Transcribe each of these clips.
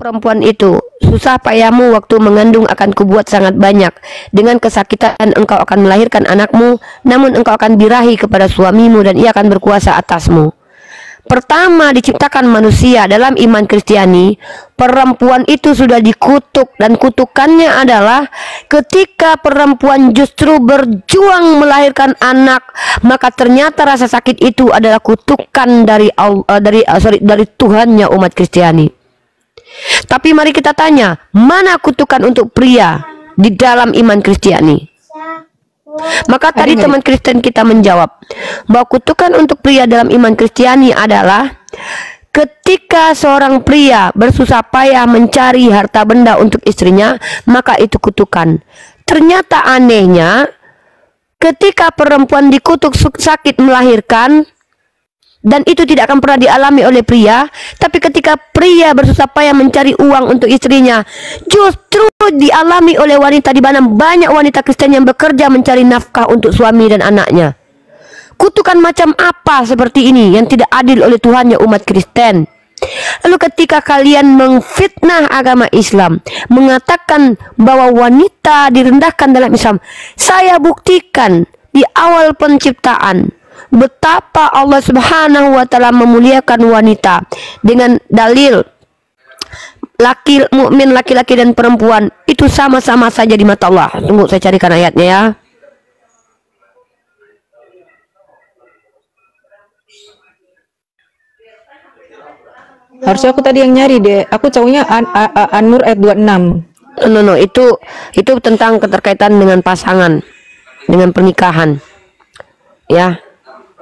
perempuan itu, susah payahmu waktu mengandung akan kubuat sangat banyak. Dengan kesakitan engkau akan melahirkan anakmu, namun engkau akan birahi kepada suamimu dan ia akan berkuasa atasmu. Pertama diciptakan manusia dalam iman Kristiani, perempuan itu sudah dikutuk, dan kutukannya adalah ketika perempuan justru berjuang melahirkan anak, maka ternyata rasa sakit itu adalah kutukan dari Tuhannya umat Kristiani. Tapi mari kita tanya, mana kutukan untuk pria di dalam iman Kristiani? Maka tadi teman Kristen kita menjawab bahwa kutukan untuk pria dalam iman Kristiani adalah ketika seorang pria bersusah payah mencari harta benda untuk istrinya, maka itu kutukan. Ternyata anehnya, ketika perempuan dikutuk sakit melahirkan, dan itu tidak akan pernah dialami oleh pria, tapi ketika pria bersusah payah mencari uang untuk istrinya, justru dialami oleh wanita, di mana banyak wanita Kristen yang bekerja mencari nafkah untuk suami dan anaknya. Kutukan macam apa seperti ini yang tidak adil oleh Tuhannya umat Kristen? Lalu ketika kalian mengfitnah agama Islam, mengatakan bahwa wanita direndahkan dalam Islam, saya buktikan di awal penciptaan betapa Allah Subhanahu wa taala memuliakan wanita dengan dalil mukmin laki-laki dan perempuan itu sama-sama saja di mata Allah. Tunggu saya carikan ayatnya ya. Harusnya aku tadi yang nyari deh. Aku cowoknya An-Nur ayat 26. No, itu tentang keterkaitan dengan pasangan, dengan pernikahan. Ya.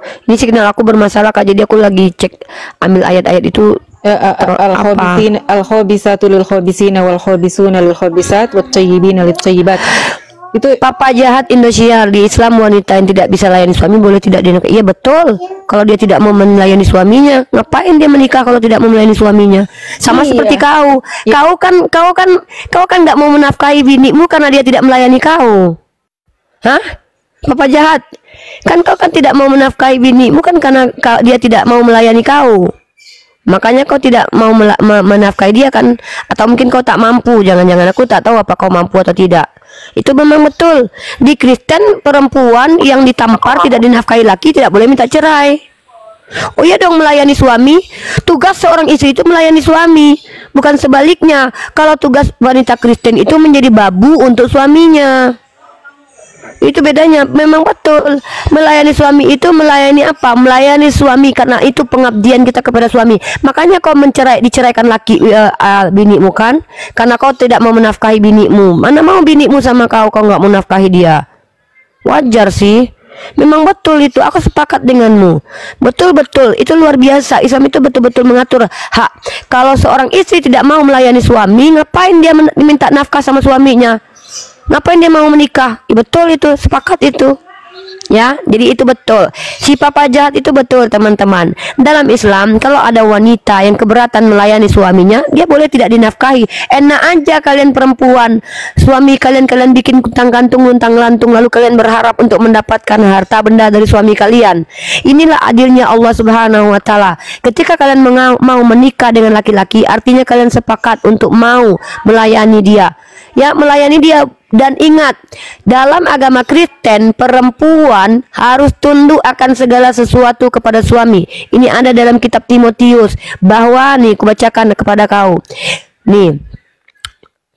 Ini signal aku bermasalah Kak, jadi aku lagi cek ambil ayat-ayat itu. Al-khabisatu lil-khabisina wal-khabisuna lil-khabisat wat-thayyibina lit-thayyibat. Itu Papa Jahat Indosiar, di Islam wanita yang tidak bisa layani suami boleh tidak dinikahi. Iya betul. Kalau dia tidak mau melayani suaminya, ngapain dia menikah kalau tidak mau melayani suaminya? Sama seperti kau. Kau kan nggak mau menafkahi binimu karena dia tidak melayani kau. Hah? Papa Jahat. Kan kau kan tidak mau menafkahi binimu kan karena dia tidak mau melayani kau. Makanya kau tidak mau menafkahi dia kan? Atau mungkin kau tak mampu. Jangan-jangan aku tak tahu apa kau mampu atau tidak. Itu memang betul. Di Kristen, perempuan yang ditampar tidak dinafkahi laki tidak boleh minta cerai. Oh iya dong, melayani suami. Tugas seorang istri itu melayani suami, bukan sebaliknya. Kalau tugas wanita Kristen itu menjadi babu untuk suaminya. Itu bedanya. Memang betul, melayani suami itu melayani apa? Melayani suami karena itu pengabdian kita kepada suami. Makanya kau diceraikan laki binimu kan? Karena kau tidak mau menafkahi binimu. Mana mau binimu sama kau nggak mau menafkahi dia? Wajar sih. Memang betul itu, aku sepakat denganmu. Betul-betul, itu luar biasa. Islam itu betul-betul mengatur hak. Kalau seorang istri tidak mau melayani suami, ngapain dia minta nafkah sama suaminya? Ngapain dia mau menikah? Ya, betul itu, sepakat itu. Ya, jadi itu betul. Si Papa Jahat itu betul teman-teman. Dalam Islam, kalau ada wanita yang keberatan melayani suaminya, dia boleh tidak dinafkahi. Enak aja kalian perempuan, suami kalian bikin kuntang gantung, luntang lantung, lalu kalian berharap untuk mendapatkan harta benda dari suami kalian. Inilah adilnya Allah Subhanahu wa taala. Ketika kalian mau menikah dengan laki-laki, artinya kalian sepakat untuk mau melayani dia. Ya, melayani dia. Dan ingat, dalam agama Kristen, perempuan harus tunduk akan segala sesuatu kepada suami. Ini ada dalam kitab Timotius. Bahwa nih, kubacakan kepada kau. Nih,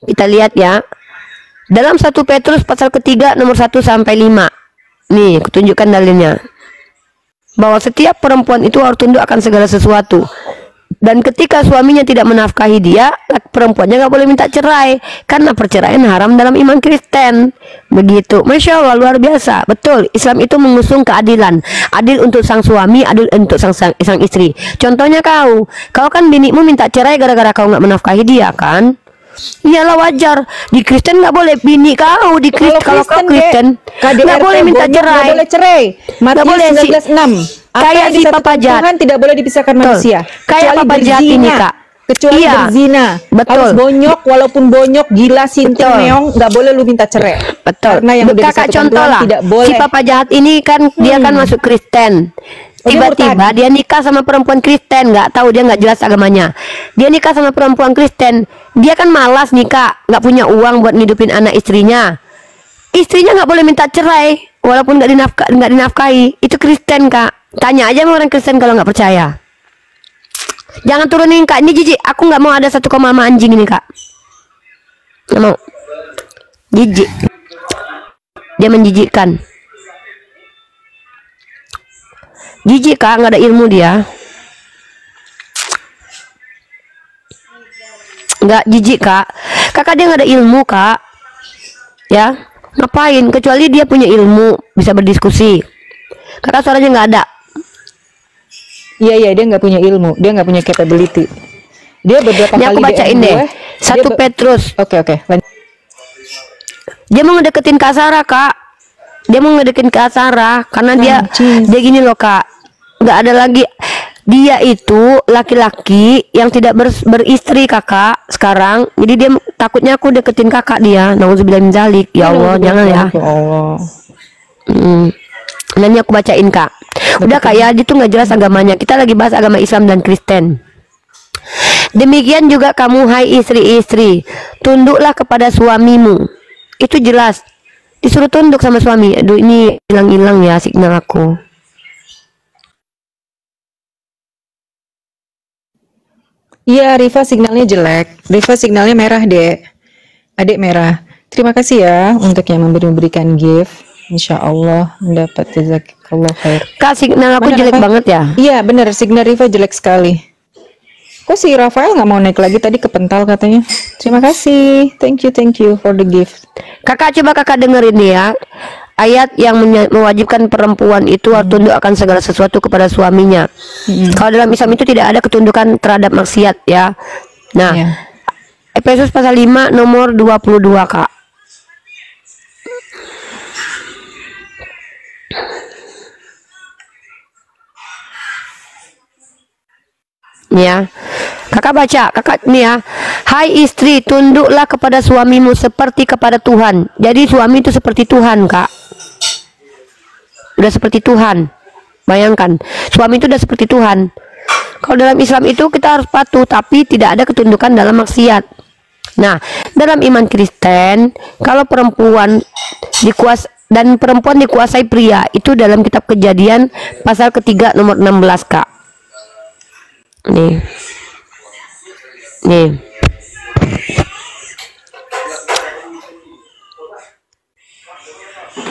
kita lihat ya. Dalam 1 Petrus pasal ketiga nomor 1 sampai 5. Nih, kutunjukkan dalilnya. Bahwa setiap perempuan itu harus tunduk akan segala sesuatu. Dan ketika suaminya tidak menafkahi dia, perempuannya nggak boleh minta cerai, karena perceraian haram dalam iman Kristen. Begitu. Masya Allah, luar biasa. Betul, Islam itu mengusung keadilan. Adil untuk sang suami, adil untuk sang istri. Contohnya kau kan binimu minta cerai gara-gara kau nggak menafkahi dia kan? Iyalah, wajar. Di Kristen nggak boleh bini kau kalau kau Kristen nggak boleh minta cerai. Nggak boleh cerai. Nggak boleh 19:6. Kayak si Papa Jahat. Tuhan tidak boleh dipisahkan manusia. Kayak Papa Jahat ini Kak. Kecuali berzina. Betul. Harus bonyok, walaupun bonyok, gila, sinting, meong, nggak boleh lu minta cerai. Betul. Karena yang udah Kakak contoh Tuhan lah. tidak boleh. Si Papa Jahat ini kan dia kan masuk Kristen. Tiba-tiba dia nikah sama perempuan Kristen, nggak tahu, dia nggak jelas agamanya. Dia nikah sama perempuan Kristen, dia kan malas nikah, nggak punya uang buat ngidupin anak istrinya. Istrinya nggak boleh minta cerai, walaupun nggak dinafkahi. Itu Kristen, Kak. Tanya aja sama orang Kristen kalau nggak percaya. Jangan turunin, Kak. Ini jijik. Aku nggak mau ada 1,5 anjing ini, Kak. Nggak mau. Jijik. Dia menjijikkan. Jijik, Kak. Nggak ada ilmu dia. Nggak jijik, Kak. Kakak dia nggak ada ilmu, Kak. Ya. Ngapain? Kecuali dia punya ilmu, bisa berdiskusi. Kakak suaranya nggak ada. Iya, dia nggak punya ilmu, dia nggak punya capability. Dia beberapa Ini kali aku bacain DM deh. gue, 1 Petrus. Oke. Dia mau ngedeketin Kak Sarah, Kak. Dia mau ngedeketin Kak Sarah karena dia gini loh, Kak. Nggak ada lagi. Dia itu laki-laki yang tidak beristri, Kakak, sekarang. Jadi dia takutnya aku deketin Kakak dia. Nauzubillah min dzalik. Ya Allah, jangan ya. Ya Allah. Nanti aku bacain, Kak. Udah, Kak, ya, dia tuh nggak jelas agamanya. Kita lagi bahas agama Islam dan Kristen. Demikian juga kamu, hai istri-istri, tunduklah kepada suamimu. Itu jelas. Disuruh tunduk sama suami. Aduh, ini hilang-hilang ya signal aku. Iya, Riva signalnya jelek. Riva signalnya merah, Dek. Adik merah. Terima kasih ya untuk yang memberikan gift. Insya Allah mendapat jazakallah khair. Kak, signal aku jelek banget ya. Iya bener, signal Riva jelek sekali. Kok si Rafael nggak mau naik lagi, tadi kepental katanya. Terima kasih, thank you for the gift. Kakak, coba kakak dengerin nih ya. Ayat yang mewajibkan perempuan itu harus tunduk akan segala sesuatu kepada suaminya. Kalau dalam Islam itu tidak ada ketundukan terhadap maksiat ya. Nah, Efesus pasal 5 nomor 22, Kak. Ya, kakak baca, kakak nih ya. Hai istri, tunduklah kepada suamimu seperti kepada Tuhan. Jadi suami itu seperti Tuhan, Kak. Udah seperti Tuhan. Bayangkan, suami itu udah seperti Tuhan. Kalau dalam Islam itu kita harus patuh, tapi tidak ada ketundukan dalam maksiat. Nah, dalam iman Kristen, kalau perempuan dikuasai pria, itu dalam kitab Kejadian pasal ketiga nomor 16, Kak. Nih.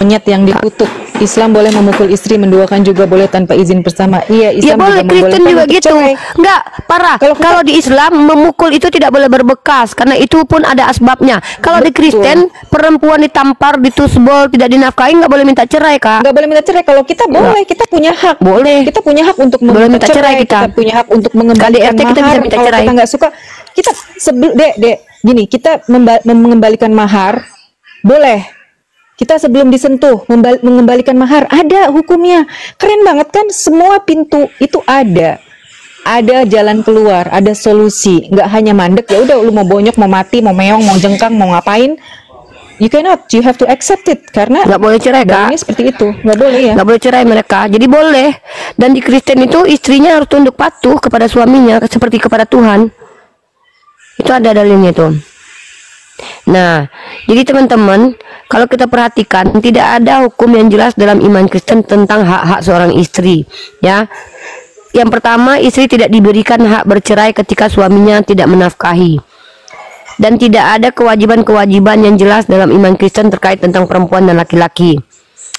Monyet yang dikutuk. Islam boleh memukul istri, menduakan juga boleh tanpa izin bersama. Iya, Islam ya boleh, Kristen juga gitu. Enggak, parah. Kalau di Islam memukul itu tidak boleh berbekas karena itu pun ada asbabnya. Kalau di Kristen perempuan ditampar, ditusbol, tidak dinafkahi, nggak boleh minta cerai, Kak. Nggak boleh minta cerai. Kalau kita boleh, kita punya hak. Boleh. Kita punya hak untuk minta cerai, kita punya hak untuk mengembalikan mahar. Kita bisa minta kalau cerai. kita nggak suka, kita gini, kita mengembalikan mahar boleh. Kita sebelum disentuh mengembalikan mahar, ada hukumnya. Keren banget kan, semua pintu itu ada jalan keluar, ada solusi. Nggak hanya mandek, ya udah lu mau bonyok, mau mati, mau meong, mau jengkang, mau ngapain, you have to accept it. Karena nggak boleh cerai, Kak. Seperti itu, nggak boleh ya. Nggak boleh cerai mereka, jadi boleh. Dan di Kristen itu istrinya harus tunduk patuh kepada suaminya seperti kepada Tuhan. Itu ada dalilnya tuh. Nah, jadi teman-teman, kalau kita perhatikan, tidak ada hukum yang jelas dalam iman Kristen tentang hak-hak seorang istri, ya. Yang pertama, istri tidak diberikan hak bercerai ketika suaminya tidak menafkahi. Dan tidak ada kewajiban-kewajiban yang jelas dalam iman Kristen terkait tentang perempuan dan laki-laki.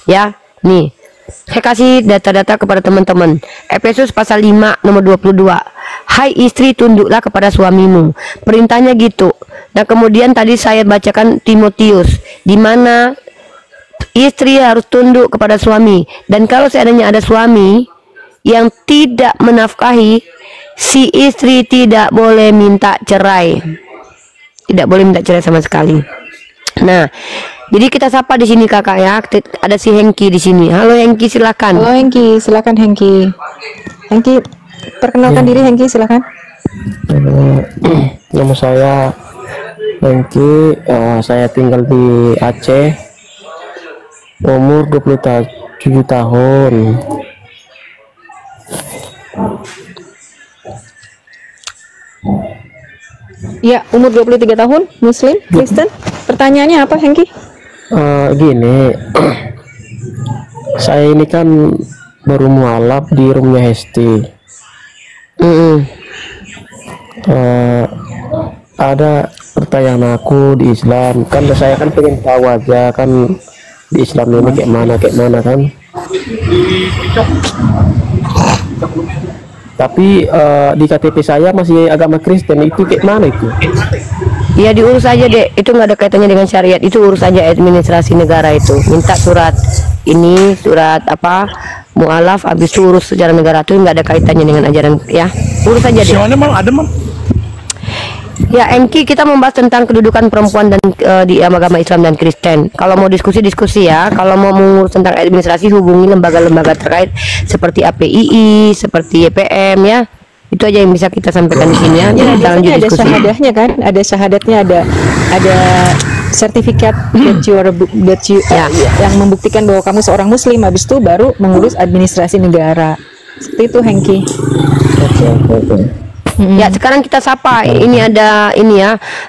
Ya, nih. Saya kasih data-data kepada teman-teman. Efesus pasal 5 nomor 22. Hai istri, tunduklah kepada suamimu. Perintahnya gitu. Nah, kemudian tadi saya bacakan Timotius, di mana istri harus tunduk kepada suami. Dan kalau seandainya ada suami yang tidak menafkahi, si istri tidak boleh minta cerai. Tidak boleh minta cerai sama sekali. Nah, jadi kita sapa di sini kakak ya. Ada si Hengki di sini. Halo Hengki, silakan. Halo Hengki, silakan Hengki. Hengki, perkenalkan diri Hengki, silakan. Nama saya Hengki, saya tinggal di Aceh, umur 27 tahun. Ya, umur 23 tahun, Muslim, Kristen. Pertanyaannya apa, Hengki? Gini, saya ini kan baru mualaf di roomnya Hesti. Ada pertanyaan aku di Islam, kan saya kan pengen tahu aja kan di Islam ini kayak mana kan. Tapi di KTP saya masih agama Kristen, itu kayak mana itu? Ya diurus aja deh, itu nggak ada kaitannya dengan syariat, itu urus aja administrasi negara itu. Minta surat ini, surat apa, mualaf, habis itu urus sejarah negara, itu nggak ada kaitannya dengan ajaran ya. Urus aja deh. Soalnya mal ada mal. Ya Engki, kita membahas tentang kedudukan perempuan dan di agama Islam dan Kristen. Kalau mau diskusi ya. Kalau mau mengurus tentang administrasi, hubungi lembaga-lembaga terkait seperti APII, seperti YPM ya. Itu aja yang bisa kita sampaikan di sini ya. Ya, Kita lanjut ada diskusi. syahadahnya kan, ada syahadatnya, ada sertifikat Ya. yang membuktikan bahwa kamu seorang Muslim. Habis itu baru mengurus administrasi negara. Seperti itu, Hengki. Oke. Ya, sekarang kita sapa. Ini ada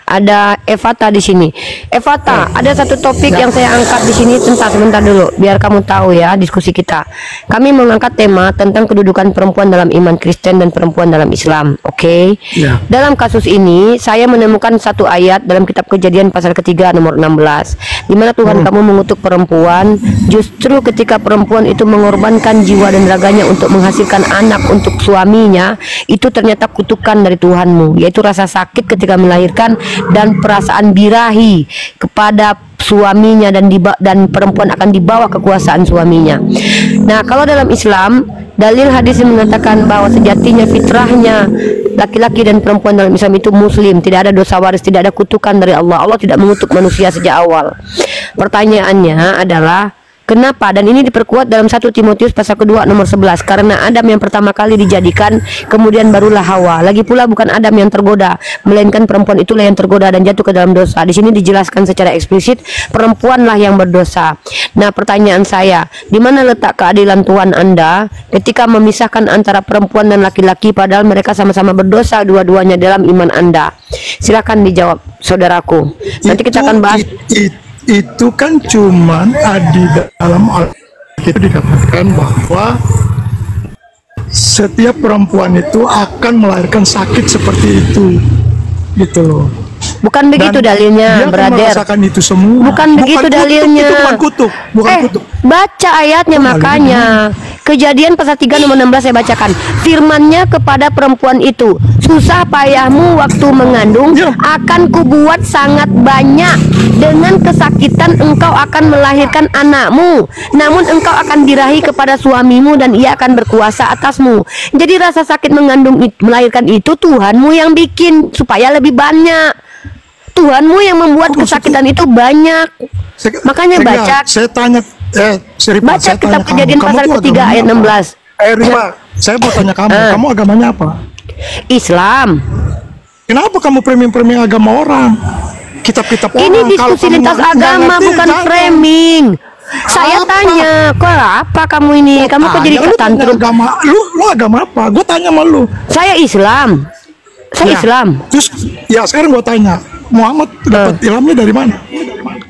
ada Evata di sini. Evata, ada satu topik yang saya angkat di sini tentang, sebentar dulu biar kamu tahu ya diskusi kita. Kami mengangkat tema tentang kedudukan perempuan dalam iman Kristen dan perempuan dalam Islam. Oke. Ya. Dalam kasus ini saya menemukan satu ayat dalam kitab Kejadian pasal ketiga nomor 16 di mana Tuhan kamu mengutuk perempuan justru ketika perempuan itu mengorbankan jiwa dan raganya untuk menghasilkan anak untuk suaminya, itu ternyata kutukan dari Tuhanmu, yaitu rasa sakit ketika melahirkan dan perasaan birahi kepada suaminya, dan perempuan akan dibawa kekuasaan suaminya. Nah, kalau dalam Islam, dalil hadis yang mengatakan bahwa sejatinya fitrahnya laki-laki dan perempuan dalam Islam itu Muslim, tidak ada dosa waris, tidak ada kutukan dari Allah. Allah tidak mengutuk manusia sejak awal. Pertanyaannya adalah kenapa? Dan ini diperkuat dalam 1 Timotius pasal kedua nomor 11. Karena Adam yang pertama kali dijadikan, kemudian barulah Hawa. Lagi pula bukan Adam yang tergoda, melainkan perempuan itulah yang tergoda dan jatuh ke dalam dosa. Di sini dijelaskan secara eksplisit perempuanlah yang berdosa. Nah, pertanyaan saya, di mana letak keadilan Tuhan Anda ketika memisahkan antara perempuan dan laki-laki padahal mereka sama-sama berdosa dua-duanya dalam iman Anda? Silakan dijawab, saudaraku. Nanti kita akan bahas. Itu kan cuman di dalam Alkitab dikatakan bahwa setiap perempuan itu akan melahirkan sakit seperti itu, gitu loh. Bukan begitu Dan dalilnya, dia akan brother. merasakan itu semua. Bukan begitu dalilnya. Itu bukan kutuk, kutuk. Baca ayatnya makanya. Kejadian pasal 3 nomor 16 saya bacakan. Firman-Nya kepada perempuan itu, susah payahmu waktu mengandung akan kubuat sangat banyak. Dengan kesakitan engkau akan melahirkan anakmu. Namun engkau akan dirahi kepada suamimu dan ia akan berkuasa atasmu. Jadi rasa sakit mengandung melahirkan itu Tuhanmu yang bikin supaya lebih banyak. Tuhanmu yang membuat kesakitan itu banyak. Makanya baca. Saya tanya, Rima, Baca kitab Kejadian pasal ketiga ayat 16. Rima, saya mau tanya kamu agamanya apa? Islam. Kenapa kamu framing agama orang? Kitab-kitab orang. Ini diskusi lintas agama, bukan framing. Saya tanya, kok apa kamu ini? Kamu kok jadi ketantrum? Lu agama apa? Gue tanya sama lu. Saya Islam. Saya Islam. Terus, ya sekarang gue tanya, Muhammad dapat ilhamnya dari mana?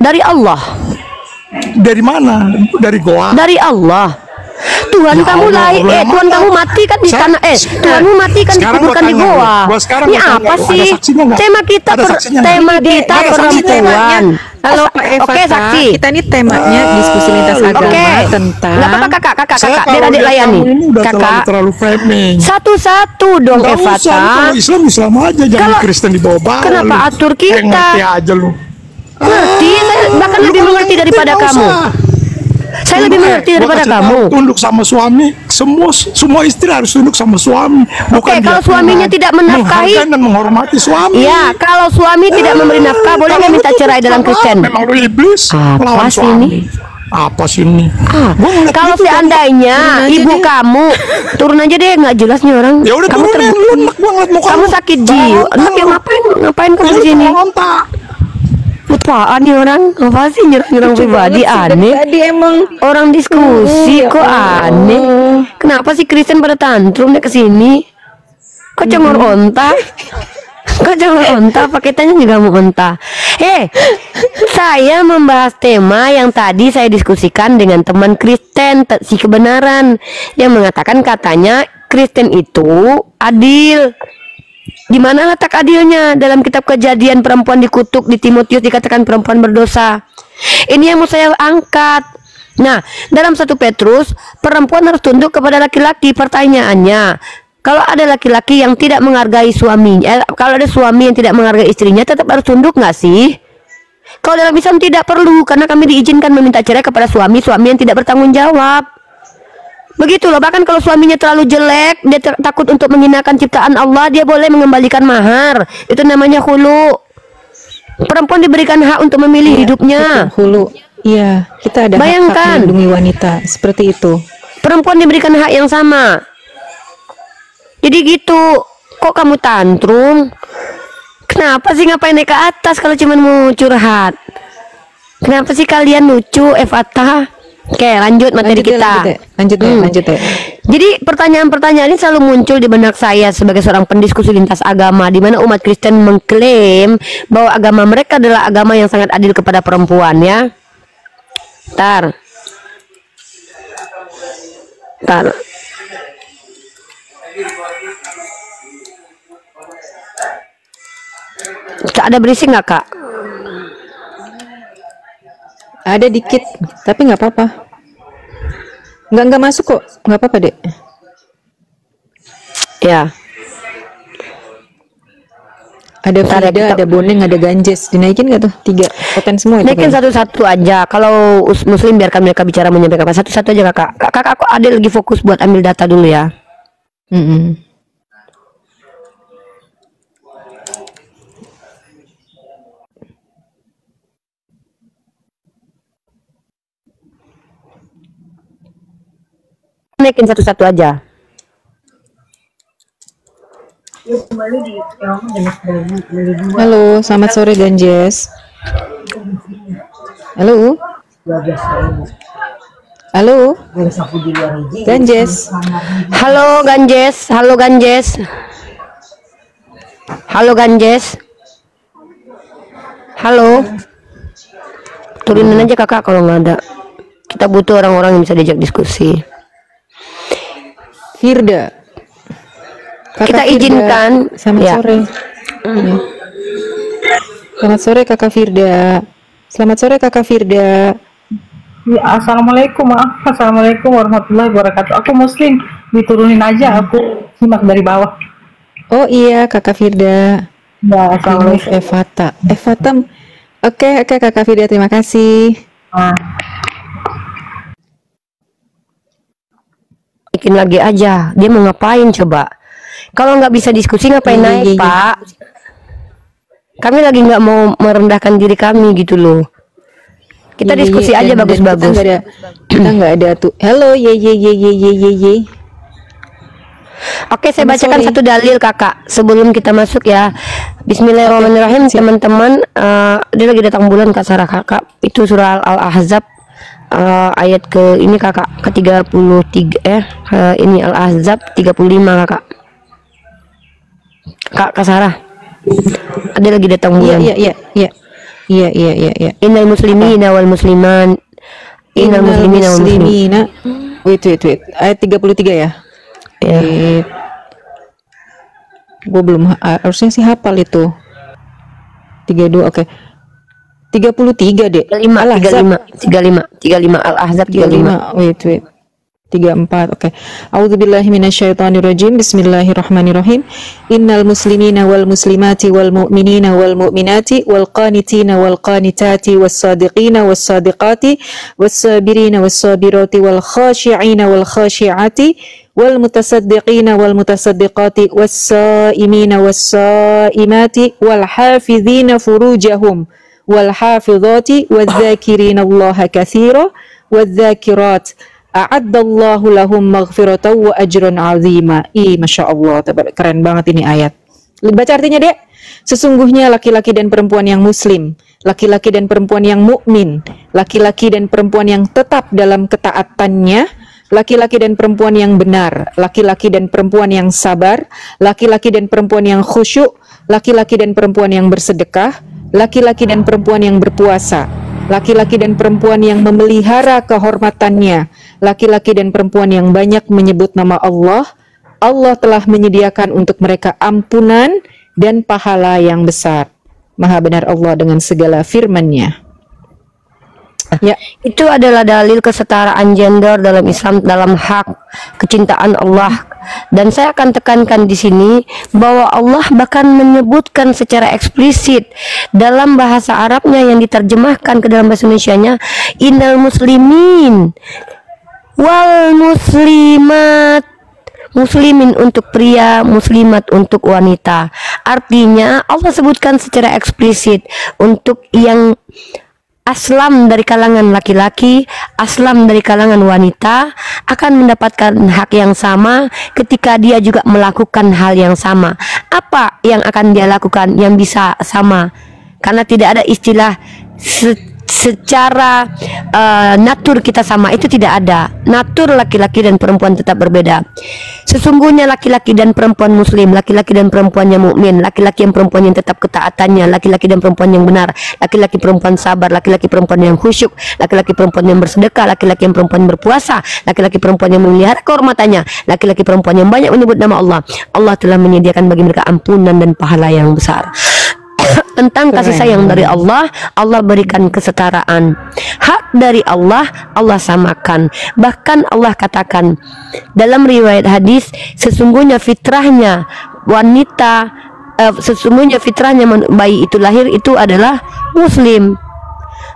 Dari Allah. Dari mana? Dari goa. Dari Allah. Tuhan Ya kamu Allah, lahir, Allah, Tuhan kamu mati kan di sana, Tuhanmu mati kan dikuburkan di goa. Ini apa sih? Tema kita perempuan. Halo Pak Eva, Oke, saksi. kita ini temanya diskusi lintas agama tentang. Nggak apa-apa kakak, biar adik layani. Kakak, terlalu framing. satu-satu dong Nggak usah, Evata. kalau Islam aja, jangan Kalau- Kristen dibawa-bawa. Kenapa lu. atur kita? Ngerti aja lu. Ngerti, saya bahkan lebih mengerti daripada kamu. Saya lebih mengerti daripada kamu. Tunduk sama suami, semua istri harus tunduk sama suami. Oke, kalau suaminya tidak menafkahi, menghargai dan menghormati suami. ya, kalau suami tidak memberi nafkah, boleh nggak Kalau minta lu cerai dalam Kristen? Memang lu iblis. Apa melawan sih suami. ini? Apa sih ini? Gua ngeliat Kalau gitu, seandainya ibu kamu turun aja deh, nggak jelas nih orang. ya udah Kamu turunin lu, enak gua ngeliat muka kamu lu. sakit jiwa. Enak ya, ngapain kamu di sini? Lontak. Lu Apaan nih orang? Apa sih nyerang-nyerang pribadi? Aneh. Tadi emang Orang diskusi ya kok aneh. Kenapa sih Kristen pada tantrum deh kesini? Kok congor onta? Kok congor onta? Paketnya juga mau onta. Saya membahas tema yang tadi saya diskusikan dengan teman Kristen, si kebenaran, yang mengatakan katanya Kristen itu adil. Di mana letak adilnya? Dalam kitab Kejadian perempuan dikutuk, di Timotius dikatakan perempuan berdosa. Ini yang mau saya angkat. Nah, dalam 1 Petrus, perempuan harus tunduk kepada laki-laki. Pertanyaannya, kalau ada laki-laki yang tidak menghargai suaminya, kalau ada suami yang tidak menghargai istrinya, tetap harus tunduk nggak sih? Kalau dalam Islam tidak perlu, karena kami diizinkan meminta cerai kepada suami yang tidak bertanggung jawab. Begitu loh, bahkan kalau suaminya terlalu jelek, dia takut untuk menghinakan ciptaan Allah, dia boleh mengembalikan mahar. Itu namanya khulu. Perempuan diberikan hak untuk memilih hidupnya. hulu. Iya, kita ada Bayangkan. hak melindungi wanita seperti itu. Perempuan diberikan hak yang sama. Jadi gitu. Kok kamu tantrum? Kenapa sih ngapain naik ke atas kalau cuma mau curhat? Kenapa sih kalian lucu, Fatah? Oke, lanjut materi kita. Lanjut deh. Jadi pertanyaan-pertanyaan ini selalu muncul di benak saya sebagai seorang pendiskusi lintas agama, di mana umat Kristen mengklaim bahwa agama mereka adalah agama yang sangat adil kepada perempuan, ya. Tar. Kak, ada berisik nggak, Kak? Ada dikit, tapi nggak apa-apa. Nggak masuk kok, nggak apa-apa dek. Ya. Ada Frida, ada Boneng, ada Ganjes. Dinaikin nggak tuh? 3 poten semua itu. Naikin satu-satu aja. Kalau Muslim biarkan mereka bicara menyampaikan apa. Satu-satu aja kakak. Kakak aku ada lagi fokus buat ambil data dulu ya. Naikin satu-satu aja. Halo, selamat sore Ganjes. Halo. Halo. Ganjes. Halo Ganjes, halo Ganjes. Halo Ganjes. Halo. Turunin aja kakak kalau nggak ada. Kita butuh orang-orang yang bisa diajak diskusi. Firda. Kakak Kita Firda. izinkan. Selamat Ya. sore. Ya. Selamat sore Kakak Firda. Selamat sore Kakak Firda. Ya, assalamualaikum, assalamualaikum warahmatullahi wabarakatuh. Aku Muslim, diturunin aja, aku simak dari bawah. Oh iya Kakak Firda. Ya, Remove assalamualaikum. Evata. Oke Kakak Firda, terima kasih. Nah, Bikin lagi aja. Dia mau ngapain coba? Kalau nggak bisa diskusi ngapain naik, Pak? Kami lagi nggak mau merendahkan diri kami gitu loh. Kita diskusi aja dan bagus-bagus. Kita nggak ada tuh. Halo ye. Oke, saya Selamat bacakan sore. satu dalil kakak sebelum kita masuk ya. Bismillahirrahmanirrahim, teman-teman. Dia lagi datang bulan Kak Sarah kakak. Itu surah Al-Ahzab ayat ke ini kakak ke 33 ini Al-Ahzab 35 kakak. Kak Sarah. Ada lagi datang bulan. Iya. Innal muslimina wal musliman. Innal muslimina wal muslimin. Wait. Ayat 33 ya. Ya. Gue belum harusnya sih hafal itu. 32 oke. 33 deh. 35 Al-Ahzab 35. Wait. 34 oke. A'udzubillahi minasyaitonirrajim. Bismillahirrahmanirrahim. Innal muslimina wal muslimati wal mu'minina wal mu'minati wal qanitina wal qanitati was sadiqina was sadiqati was sabirina was sabirati wal khashi'ina wal khashi'ati wal mutasaddiqina wal mutasaddiqati was saimina was saimati wal hafizina furujahum wal hafizati wadz dzakirina Allaha katsira wadz dzakirat a'addallahu lahum maghfiratan wa ajran 'azima. Masya Allah, keren banget ini ayat. Baca artinya, Dek. Sesungguhnya laki-laki dan perempuan yang muslim, laki-laki dan perempuan yang mukmin, laki-laki dan perempuan yang tetap dalam ketaatannya, laki-laki dan perempuan yang benar, laki-laki dan perempuan yang sabar, laki-laki dan perempuan yang khusyuk, laki-laki dan perempuan yang bersedekah, laki-laki dan perempuan yang berpuasa, laki-laki dan perempuan yang memelihara kehormatannya, laki-laki dan perempuan yang banyak menyebut nama Allah. Allah telah menyediakan untuk mereka ampunan dan pahala yang besar. Maha benar Allah dengan segala firman-Nya. Ya, Itu adalah dalil kesetaraan gender dalam Islam, dalam hak kecintaan Allah. Dan saya akan tekankan di sini bahwa Allah bahkan menyebutkan secara eksplisit dalam bahasa Arabnya yang diterjemahkan ke dalam bahasa Indonesianya, innal muslimin wal muslimat, muslimin untuk pria, muslimat untuk wanita. Artinya Allah sebutkan secara eksplisit untuk yang aslam dari kalangan laki-laki, aslam dari kalangan wanita akan mendapatkan hak yang sama ketika dia juga melakukan hal yang sama. Apa yang akan dia lakukan yang bisa sama? Karena tidak ada istilah secara natur kita sama, itu tidak ada. Natur laki-laki dan perempuan tetap berbeda. Sesungguhnya laki-laki dan perempuan muslim, laki-laki dan perempuan yang mukmin, laki-laki dan perempuan yang tetap ketaatannya, laki-laki dan perempuan yang benar, laki-laki perempuan sabar, laki-laki perempuan yang khusyuk, laki-laki perempuan yang bersedekah, laki-laki yang perempuan berpuasa, laki-laki perempuan yang memelihara kehormatannya, laki-laki perempuan yang banyak menyebut nama Allah. Allah telah menyediakan bagi mereka ampunan dan pahala yang besar. Tentang kasih sayang dari Allah, Allah berikan kesetaraan. Hak dari Allah, Allah samakan. Bahkan Allah katakan dalam riwayat hadis, sesungguhnya fitrahnya wanita, sesungguhnya fitrahnya bayi itu lahir itu adalah muslim.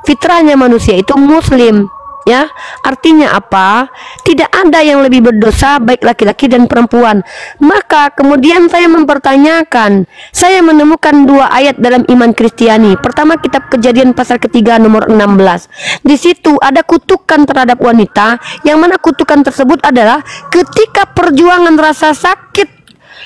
Fitrahnya manusia itu muslim. Ya, artinya apa? Tidak ada yang lebih berdosa baik laki-laki dan perempuan. Maka kemudian saya mempertanyakan, saya menemukan dua ayat dalam iman Kristiani. Pertama, kitab Kejadian pasal ketiga nomor 16. Di situ ada kutukan terhadap wanita, yang mana kutukan tersebut adalah ketika perjuangan rasa sakit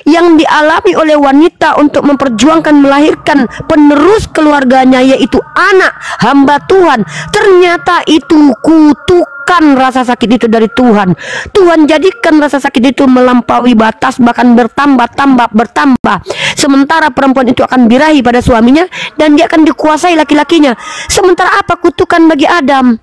yang dialami oleh wanita untuk memperjuangkan melahirkan penerus keluarganya, yaitu anak hamba Tuhan, ternyata itu kutukan rasa sakit itu dari Tuhan. Tuhan jadikan rasa sakit itu melampaui batas, bahkan bertambah. Sementara perempuan itu akan birahi pada suaminya dan dia akan dikuasai laki-lakinya. Sementara apa kutukan bagi Adam?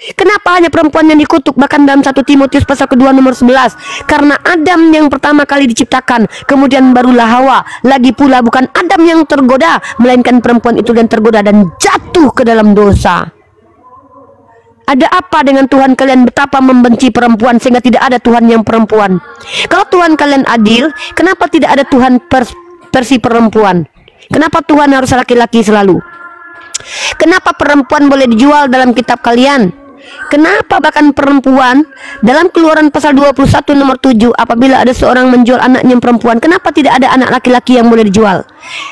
Kenapa hanya perempuan yang dikutuk? Bahkan dalam 1 Timotius pasal kedua nomor 11, karena Adam yang pertama kali diciptakan, kemudian barulah Hawa. Lagi pula bukan Adam yang tergoda, melainkan perempuan itu yang tergoda dan jatuh ke dalam dosa. Ada apa dengan Tuhan kalian betapa membenci perempuan sehingga tidak ada Tuhan yang perempuan? Kalau Tuhan kalian adil, kenapa tidak ada Tuhan versi perempuan? Kenapa Tuhan harus laki-laki selalu? Kenapa perempuan boleh dijual dalam kitab kalian? Kenapa bahkan perempuan dalam Keluaran pasal 21 nomor 7, apabila ada seorang menjual anaknya perempuan, kenapa tidak ada anak laki-laki yang boleh dijual?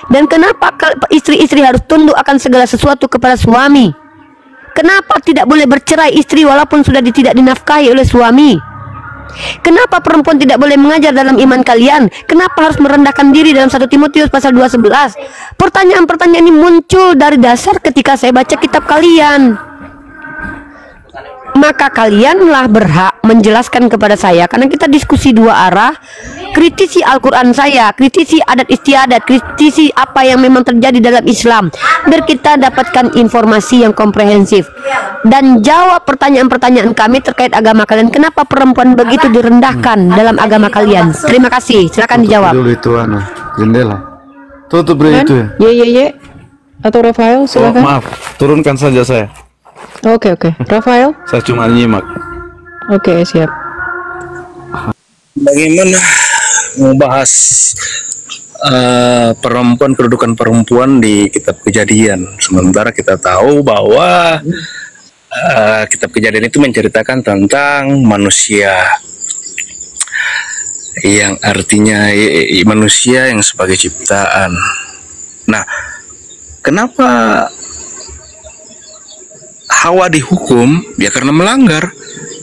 Dan kenapa istri-istri harus tunduk akan segala sesuatu kepada suami? Kenapa tidak boleh bercerai istri walaupun sudah tidak dinafkahi oleh suami? Kenapa perempuan tidak boleh mengajar dalam iman kalian? Kenapa harus merendahkan diri dalam 1 Timotius pasal 2:11? Pertanyaan-pertanyaan ini muncul dari dasar ketika saya baca kitab kalian. Maka kalianlah berhak menjelaskan kepada saya, karena kita diskusi dua arah. Kritisi Al-Quran saya, kritisi adat istiadat, kritisi apa yang memang terjadi dalam Islam, biar kita dapatkan informasi yang komprehensif. Dan jawab pertanyaan-pertanyaan kami terkait agama kalian. Kenapa perempuan begitu direndahkan dalam agama kalian? Terima kasih, silakan dijawab. Dulu itu jendela. Tutup dulu itu ya. Ye. Atau Rafael, silakan. Maaf, turunkan saja saya. Oke. Rafael? Saya cuma nyimak. Oke, siap. Bagaimana membahas perempuan, kedudukan perempuan di kitab Kejadian, sementara kita tahu bahwa kitab Kejadian itu menceritakan tentang manusia, yang artinya manusia yang sebagai ciptaan. Nah, kenapa Hawa dihukum? Ya karena melanggar.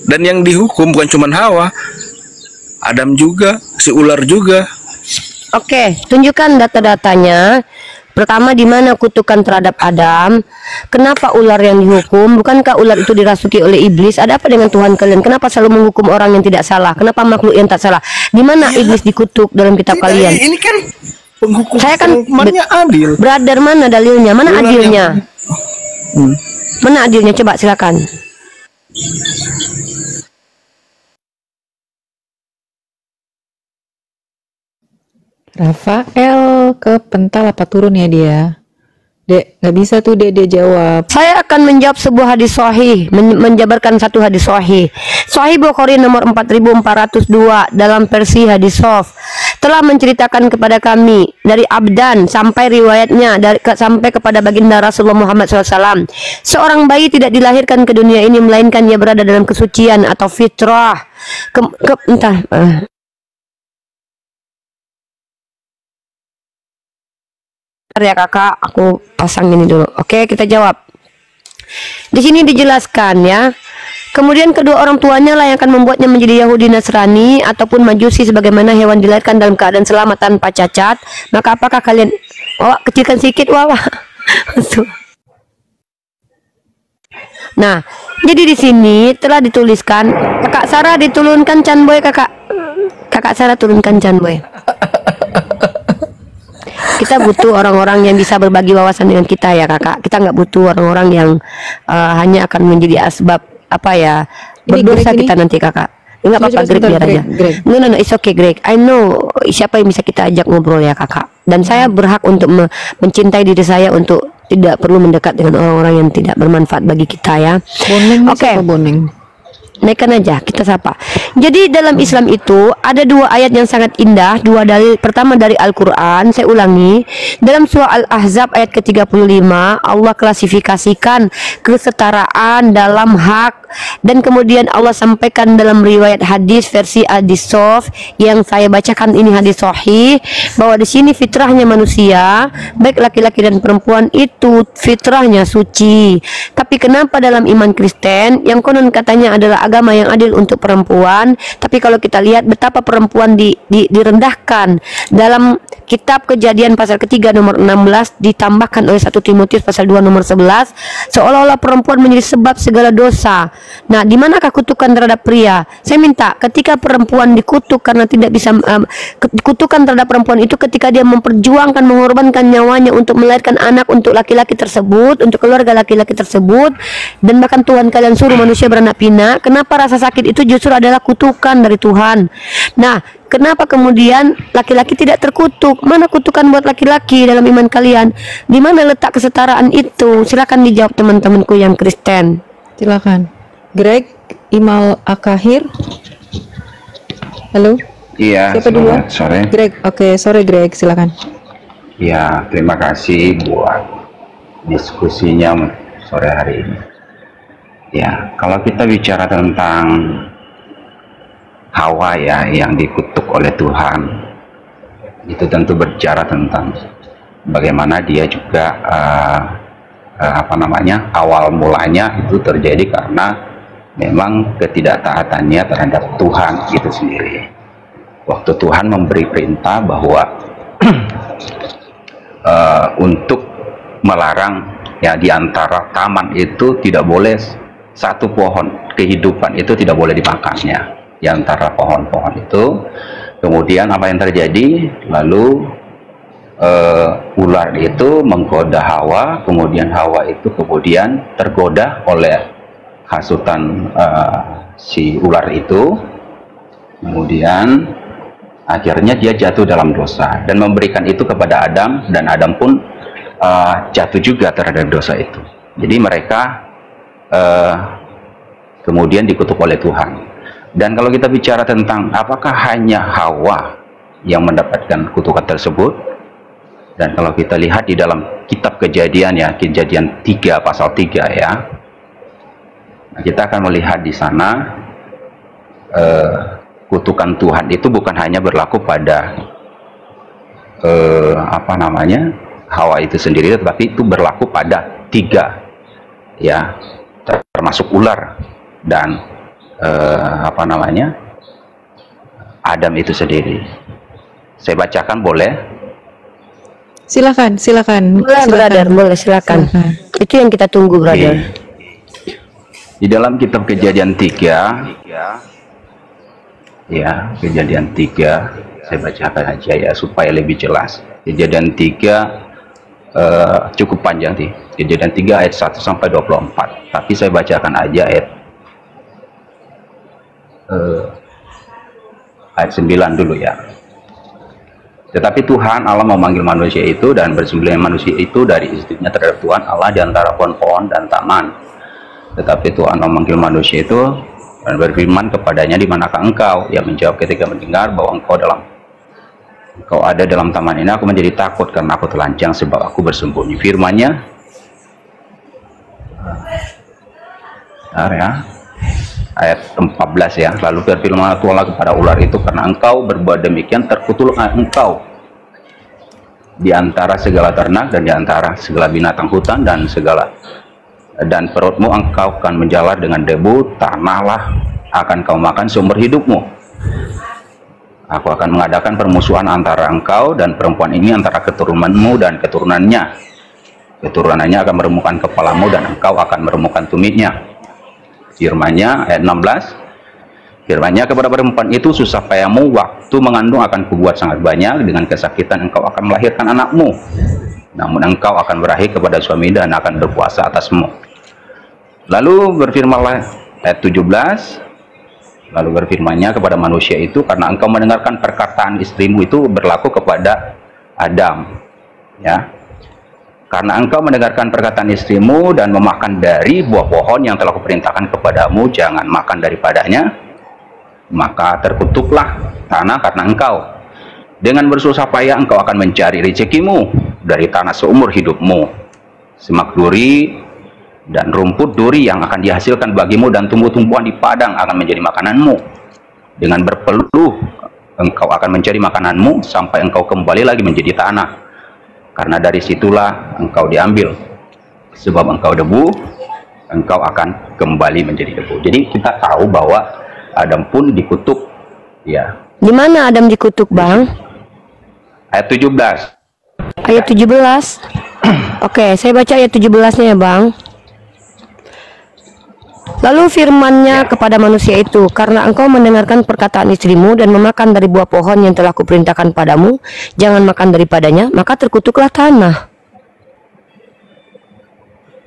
Dan yang dihukum bukan cuma Hawa, Adam juga, si ular juga. Oke, tunjukkan data-datanya. Pertama, di mana kutukan terhadap Adam? Kenapa ular yang dihukum? Bukankah ular itu dirasuki oleh iblis? Ada apa dengan Tuhan kalian? Kenapa selalu menghukum orang yang tidak salah? Kenapa makhluk yang tak salah? Di mana iblis dikutuk dalam kitab kalian? Ini kan penghukuman Saya kan adil. brother, mana dalilnya? Mana Ular adilnya? yang- Mana adilnya? Coba silakan. Rafael ke pental apa turun ya dia? Dek, nggak bisa tuh dia jawab. Saya akan menjawab sebuah hadis sahih, menjabarkan satu hadis sahih. Sahih Bukhari nomor 4402 dalam versi hadis sahih telah menceritakan kepada kami dari Abdan sampai riwayatnya sampai kepada baginda Rasulullah Muhammad SAW. Seorang bayi tidak dilahirkan ke dunia ini melainkan ia berada dalam kesucian atau fitrah. Ya kakak, aku pasang ini dulu. Oke, kita jawab. Di sini dijelaskan ya. Kemudian kedua orang tuanya lah yang akan membuatnya menjadi Yahudi Nasrani ataupun Majusi sebagaimana hewan dilahirkan dalam keadaan selamat tanpa cacat. Maka apakah kalian kecilkan sedikit Nah, jadi di sini telah dituliskan, Kakak Sarah diturunkan Canboy, Kakak Sarah turunkan Canboy. Kita butuh orang-orang yang bisa berbagi wawasan dengan kita ya kakak. Kita nggak butuh orang-orang yang hanya akan menjadi asbab berdosa kita nanti kakak. Nggak apa-apa, Greg biar aja. No, it's okay Greg. I know siapa yang bisa kita ajak ngobrol ya kakak. Dan saya berhak untuk mencintai diri saya untuk tidak perlu mendekat dengan orang-orang yang tidak bermanfaat bagi kita ya. Oke. Naikkan aja, kita sapa. Jadi dalam Islam itu ada dua ayat yang sangat indah, dua dalil. Pertama dari Al-Quran, saya ulangi. Dalam surah Al-Ahzab ayat ke-35, Allah klasifikasikan kesetaraan dalam hak. Dan kemudian Allah sampaikan dalam riwayat hadis versi hadis sof yang saya bacakan ini hadis sahih, bahwa di sini fitrahnya manusia, baik laki-laki dan perempuan itu fitrahnya suci. Tapi kenapa dalam iman Kristen yang konon katanya adalah agama yang adil untuk perempuan, tapi kalau kita lihat betapa perempuan direndahkan dalam kitab Kejadian pasal ketiga nomor 16 ditambahkan oleh 1 Timotius pasal 2 nomor 11, seolah-olah perempuan menjadi sebab segala dosa. Nah, di manakah kutukan terhadap pria? Saya minta ketika perempuan dikutuk karena tidak bisa kutukan terhadap perempuan itu ketika dia memperjuangkan, mengorbankan nyawanya untuk melahirkan anak untuk laki-laki tersebut, untuk keluarga laki-laki tersebut, dan bahkan Tuhan kalian suruh manusia beranak pinak. Kenapa rasa sakit itu justru adalah kutukan dari Tuhan? Nah, kenapa kemudian laki-laki tidak terkutuk? Mana kutukan buat laki-laki dalam iman kalian? Di mana letak kesetaraan itu? Silakan dijawab teman-temanku yang Kristen. Silakan. Greg, Imal Akahir. Halo. Iya. Siapa duluan? Sore. Greg. Oke, sore Greg, silakan. Ya, terima kasih buat diskusinya sore hari ini. Ya, kalau kita bicara tentang Hawa ya yang dikutuk oleh Tuhan, itu tentu berbicara tentang bagaimana dia juga awal mulanya itu terjadi karena memang ketidaktaatannya terhadap Tuhan itu sendiri. Waktu Tuhan memberi perintah bahwa untuk melarang ya di antara taman itu tidak boleh satu pohon kehidupan itu tidak boleh dimakannya di antara pohon-pohon itu. Kemudian apa yang terjadi? Lalu ular itu menggoda Hawa, kemudian Hawa itu kemudian tergoda oleh hasutan si ular itu, kemudian akhirnya dia jatuh dalam dosa dan memberikan itu kepada Adam, dan Adam pun jatuh juga terhadap dosa itu. Jadi mereka kemudian dikutuk oleh Tuhan. Dan kalau kita bicara tentang apakah hanya Hawa yang mendapatkan kutukan tersebut, dan kalau kita lihat di dalam kitab Kejadian ya, Kejadian 3 pasal 3 ya, kita akan melihat di sana kutukan Tuhan itu bukan hanya berlaku pada Hawa itu sendiri, tetapi itu berlaku pada 3 ya, termasuk ular dan Adam itu sendiri. Saya bacakan boleh? Silakan. Boleh, brother, boleh, silakan. Itu yang kita tunggu, brother. Di dalam kitab Kejadian 3, ya, Kejadian 3, saya bacakan aja ya supaya lebih jelas. Kejadian 3 cukup panjang sih. Kejadian 3 ayat 1 sampai 24. Tapi saya bacakan aja ayat 9 dulu ya. Tetapi Tuhan Allah memanggil manusia itu dan bersembilan manusia itu dari istrinya terhadap Tuhan Allah di antara pohon-pohon dan taman. Tetapi Tuhan Allah memanggil manusia itu dan berfirman kepadanya, di manakah engkau? Ia menjawab, ketika mendengar bahwa engkau ada dalam taman ini, aku menjadi takut karena aku telanjang sebab aku bersembunyi. Firman-Nya, ayat 14 ya. Lalu berfirman Tuhan kepada ular itu, karena engkau berbuat demikian, terkutuklah engkau di antara segala ternak dan di antara segala binatang hutan dan perutmu engkau akan menjalar dengan debu tanahlah akan kau makan seumur hidupmu. Aku akan mengadakan permusuhan antara engkau dan perempuan ini, antara keturunanmu dan keturunannya. Keturunannya akan meremukkan kepalamu dan engkau akan meremukkan tumitnya. Firman-Nya ayat 16. Firman-Nya, kepada perempuan itu susah payamu waktu mengandung akan kubuat sangat banyak, dengan kesakitan engkau akan melahirkan anakmu. Namun engkau akan berakhir kepada suami dan akan berkuasa atasmu. Lalu berfirmanlah ayat 17. Lalu berfirman-Nya kepada manusia itu, karena engkau mendengarkan perkataan istrimu, itu berlaku kepada Adam, ya. Karena engkau mendengarkan perkataan istrimu dan memakan dari buah pohon yang telah kuperintahkan kepadamu, jangan makan daripadanya, maka terkutuklah tanah karena engkau. Dengan bersusah payah engkau akan mencari rezekimu dari tanah seumur hidupmu. Semak duri dan rumput duri yang akan dihasilkan bagimu, dan tumbuh-tumbuhan di padang akan menjadi makananmu. Dengan berpeluh engkau akan mencari makananmu sampai engkau kembali lagi menjadi tanah, karena dari situlah engkau diambil. Sebab engkau debu, engkau akan kembali menjadi debu. Jadi kita tahu bahwa Adam pun dikutuk, ya. Di mana Adam dikutuk, Bang? Ayat 17. Ayat 17. Oke, saya baca ayat 17-nya ya, Bang. Lalu firman-Nya kepada manusia itu, karena engkau mendengarkan perkataan istrimu dan memakan dari buah pohon yang telah kuperintahkan padamu, jangan makan daripadanya, maka terkutuklah tanah.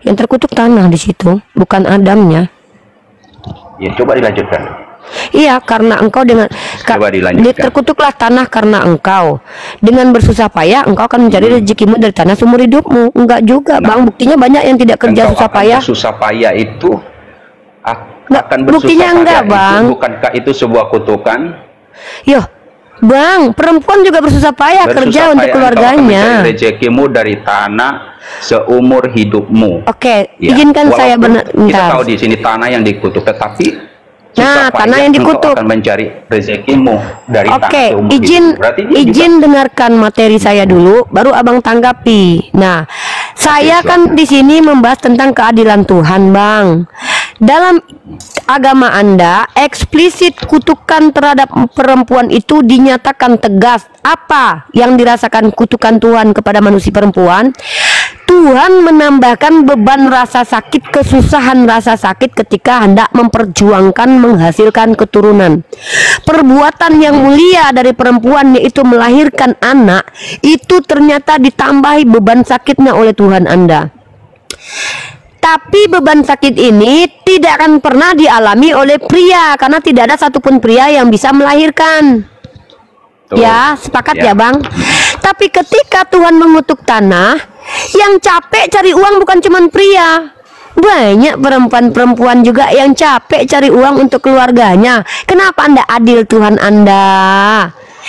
Yang terkutuk tanah di situ, bukan Adamnya. Ya, coba dilanjutkan. Iya, karena engkau terkutuklah tanah karena engkau dengan bersusah payah engkau akan mencari rezekimu dari tanah seumur hidupmu. Enggak juga, Bang. Buktinya banyak yang tidak kerja susah payah. Susah payah itu akan buktinya enggak, Bang. Bukankah itu sebuah kutukan? Yo, Bang, perempuan juga bersusah payah kerja untuk keluarganya. Rezekimu dari tanah seumur hidupmu. Oke, ya. Izinkan saya benar. Kita tahu di sini tanah yang dikutuk, tetapi tanah yang dikutuk akan mencari rezekimu dari tanah seumur hidupmu. Izin dengarkan materi saya dulu, baru abang tanggapi. Nah, saya kan di sini membahas tentang keadilan Tuhan, Bang. Dalam agama Anda, eksplisit kutukan terhadap perempuan itu dinyatakan tegas. Apa yang dirasakan kutukan Tuhan kepada manusia perempuan? Tuhan menambahkan beban rasa sakit, kesusahan rasa sakit ketika hendak memperjuangkan menghasilkan keturunan. Perbuatan yang mulia dari perempuan, yaitu melahirkan anak, itu ternyata ditambahi beban sakitnya oleh Tuhan Anda. Tapi beban sakit ini tidak akan pernah dialami oleh pria, karena tidak ada satupun pria yang bisa melahirkan. Ya, sepakat ya, Bang. Tapi ketika Tuhan mengutuk tanah, yang capek cari uang bukan cuma pria. Banyak perempuan-perempuan juga yang capek cari uang untuk keluarganya. Kenapa Anda adil, Tuhan Anda?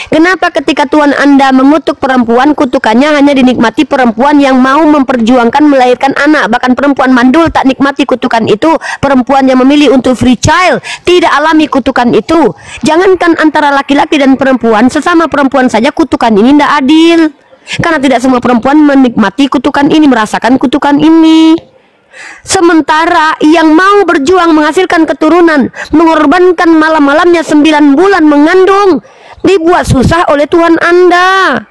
Kenapa ketika Tuhan Anda mengutuk perempuan, kutukannya hanya dinikmati perempuan yang mau memperjuangkan melahirkan anak? Bahkan perempuan mandul tak nikmati kutukan itu. Perempuan yang memilih untuk free child tidak alami kutukan itu. Jangankan antara laki-laki dan perempuan, sesama perempuan saja kutukan ini tidak adil. Karena tidak semua perempuan menikmati kutukan ini, merasakan kutukan ini. Sementara yang mau berjuang menghasilkan keturunan, mengorbankan malam-malamnya 9 bulan mengandung, dibuat susah oleh Tuhan Anda.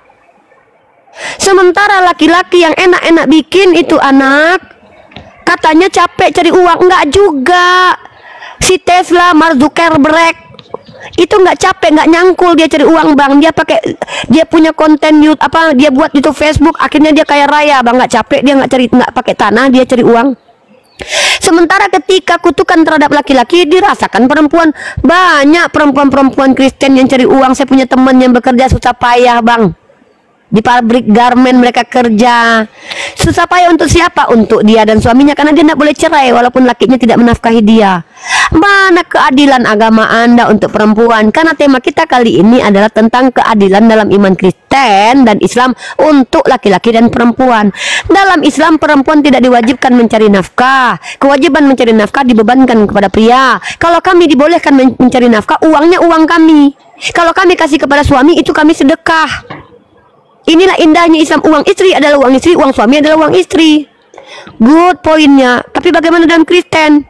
Sementara laki-laki yang enak-enak bikin itu anak, katanya capek cari uang. Enggak juga. Si Tesla, Mark Zuckerberg itu nggak capek, nggak nyangkul dia cari uang bang. Dia punya konten YouTube, dia buat itu Facebook, akhirnya dia kaya raya bang. Nggak capek, dia nggak pakai tanah, dia cari uang. Sementara ketika kutukan terhadap laki-laki dirasakan perempuan, banyak perempuan-perempuan Kristen yang cari uang. Saya punya teman yang bekerja susah payah bang, di pabrik garmen mereka kerja. Susah payah untuk siapa? Untuk dia dan suaminya, karena dia tidak boleh cerai walaupun lakinya tidak menafkahi dia. Mana keadilan agama Anda untuk perempuan? Karena tema kita kali ini adalah tentang keadilan dalam iman Kristen dan Islam untuk laki-laki dan perempuan. Dalam Islam perempuan tidak diwajibkan mencari nafkah. Kewajiban mencari nafkah dibebankan kepada pria. Kalau kami dibolehkan mencari nafkah, uangnya uang kami. Kalau kami kasih kepada suami, itu kami sedekah. Inilah indahnya Islam. Uang istri adalah uang istri, uang suami adalah uang istri. Good poinnya. Tapi bagaimana dalam Kristen?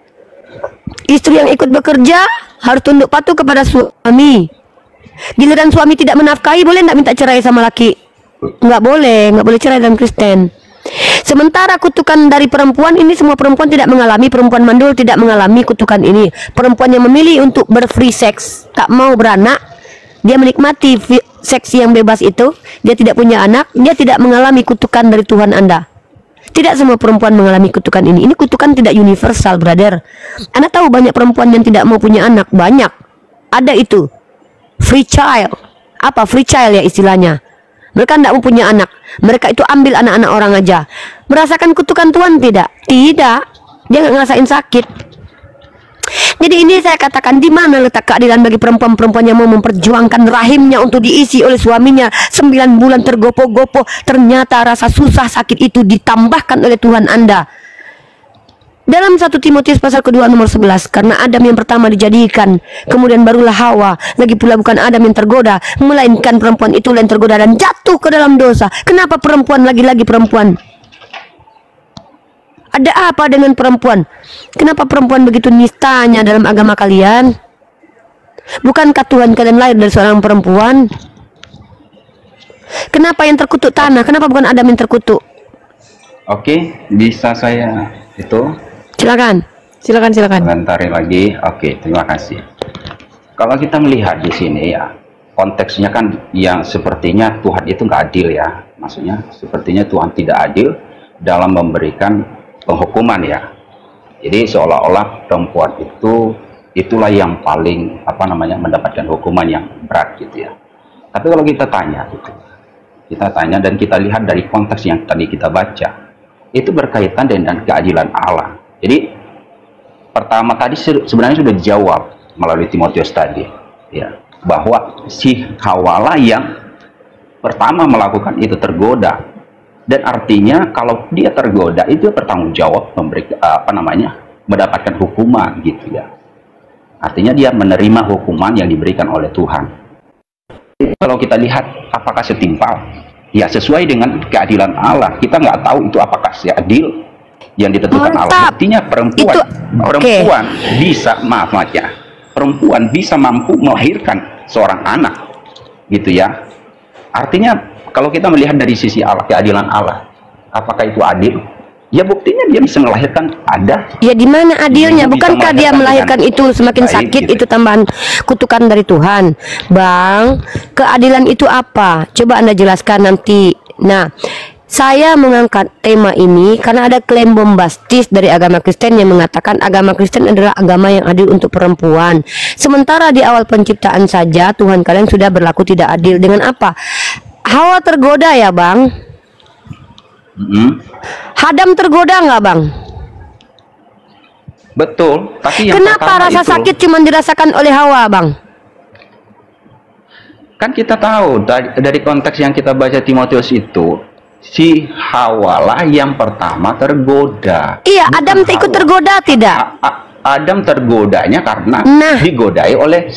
Istri yang ikut bekerja harus tunduk patuh kepada suami. Giliran suami tidak menafkahi, boleh tidak minta cerai sama laki? Nggak boleh cerai dalam Kristen. Sementara kutukan dari perempuan ini, semua perempuan tidak mengalami, perempuan mandul tidak mengalami kutukan ini. Perempuan yang memilih untuk berfree sex, tak mau beranak, dia menikmati seks yang bebas itu, dia tidak punya anak, dia tidak mengalami kutukan dari Tuhan Anda. Tidak semua perempuan mengalami kutukan ini. Ini kutukan tidak universal, brother. Anda tahu banyak perempuan yang tidak mau punya anak, banyak. Ada itu free child. Apa free child ya istilahnya? Mereka tidak mau punya anak, mereka itu ambil anak-anak orang aja. Merasakan kutukan Tuhan tidak? Tidak. Dia nggak ngerasain sakit. Jadi ini saya katakan, di mana letak keadilan bagi perempuan-perempuan yang mau memperjuangkan rahimnya untuk diisi oleh suaminya 9 bulan tergopoh-gopoh, ternyata rasa susah sakit itu ditambahkan oleh Tuhan Anda. Dalam 1 Timotius pasal kedua nomor 11, karena Adam yang pertama dijadikan, kemudian barulah Hawa. Lagi pula bukan Adam yang tergoda, melainkan perempuan itu yang tergoda dan jatuh ke dalam dosa. Kenapa perempuan, lagi-lagi perempuan? Ada apa dengan perempuan? Kenapa perempuan begitu nistanya dalam agama kalian? Bukankah Tuhan kalian lahir dari seorang perempuan? Kenapa yang terkutuk tanah? Kenapa bukan Adam yang terkutuk? Oke, bisa saya itu? Silakan. Komentari lagi. Oke, terima kasih. Kalau kita melihat di sini ya, konteksnya kan yang sepertinya Tuhan itu nggak adil ya. Maksudnya sepertinya Tuhan tidak adil dalam memberikan penghukuman ya. Jadi seolah-olah perempuan itulah yang paling mendapatkan hukuman yang berat gitu ya. Tapi kalau kita tanya dan kita lihat dari konteks yang tadi kita baca, itu berkaitan dengan keadilan Allah. Jadi pertama tadi sebenarnya sudah dijawab melalui Timotius tadi ya, bahwa si Hawa yang pertama melakukan itu tergoda. Dan artinya kalau dia tergoda itu bertanggung jawab mendapatkan hukuman gitu ya. Artinya dia menerima hukuman yang diberikan oleh Tuhan. Kalau kita lihat apakah setimpal? Ya sesuai dengan keadilan Allah. Kita nggak tahu itu apakah seadil yang ditentukan Allah. Artinya perempuan perempuan bisa mampu melahirkan seorang anak gitu ya. Artinya kalau kita melihat dari sisi Allah, keadilan Allah, apakah itu adil? Ya buktinya dia bisa melahirkan ada. Ya di mana adilnya? Bukankah dia melahirkan itu semakin sakit gitu. Itu tambahan kutukan dari Tuhan. Bang, keadilan itu apa? Coba Anda jelaskan nanti. Nah, saya mengangkat tema ini karena ada klaim bombastis dari agama Kristen yang mengatakan agama Kristen adalah agama yang adil untuk perempuan. Sementara di awal penciptaan saja Tuhan kalian sudah berlaku tidak adil. Dengan apa? Hawa tergoda ya bang? Adam tergoda nggak bang? Betul. Tapi yang kenapa rasa sakit cuma dirasakan oleh Hawa bang? Kan kita tahu dari konteks yang kita baca Timotius itu, si Hawa lah yang pertama tergoda. Iya, Adam ikut tergoda tidak? Adam tergodanya karena digodai oleh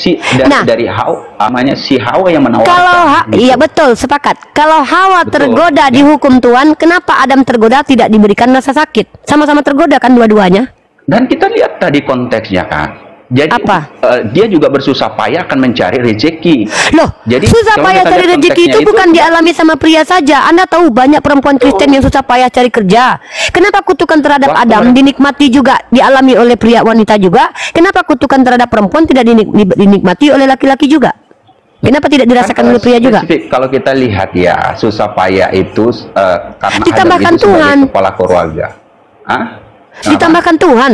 dari Hawa, namanya si Hawa yang menawarkan. Kalau iya betul, sepakat. Kalau Hawa tergoda dihukum Tuhan, kenapa Adam tergoda tidak diberikan rasa sakit? Sama-sama tergoda kan dua-duanya? Dan kita lihat tadi konteksnya kan, Jadi Apa? Dia juga bersusah payah akan mencari rezeki. Loh, Jadi susah kalau payah kita cari lihat rezeki konteksnya itu bukan dialami sama pria saja. Anda tahu banyak perempuan Kristen yang susah payah cari kerja. Kenapa kutukan terhadap Waktu Adam mereka- dinikmati juga, dialami oleh pria wanita juga? Kenapa kutukan terhadap perempuan tidak dinikmati oleh laki-laki juga? Kenapa tidak dirasakan oleh pria juga? Spesifik, kalau kita lihat ya, susah payah itu karena Ditambahkan Adam itu sebagai Tuhan. kepala keluarga. Hah? Kenapa? Ditambahkan Tuhan,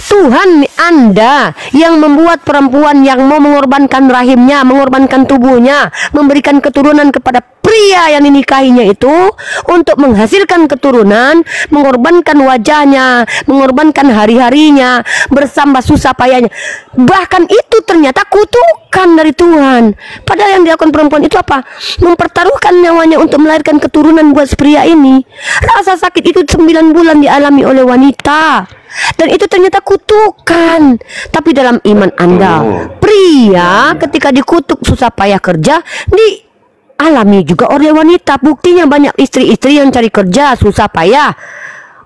Tuhan Anda yang membuat perempuan yang mau mengorbankan rahimnya, mengorbankan tubuhnya, memberikan keturunan kepada pria yang dinikahinya itu untuk menghasilkan keturunan, mengorbankan wajahnya, mengorbankan hari-harinya, bersama susah payahnya. Bahkan itu ternyata kutukan dari Tuhan. Padahal yang dilakukan perempuan itu apa? Mempertaruhkan nyawanya untuk melahirkan keturunan buat pria ini. Rasa sakit itu 9 bulan dialami oleh wanita. Dan itu ternyata kutukan. Tapi dalam iman Anda, pria ketika dikutuk susah payah kerja, dialami juga oleh wanita. Buktinya banyak istri-istri yang cari kerja susah payah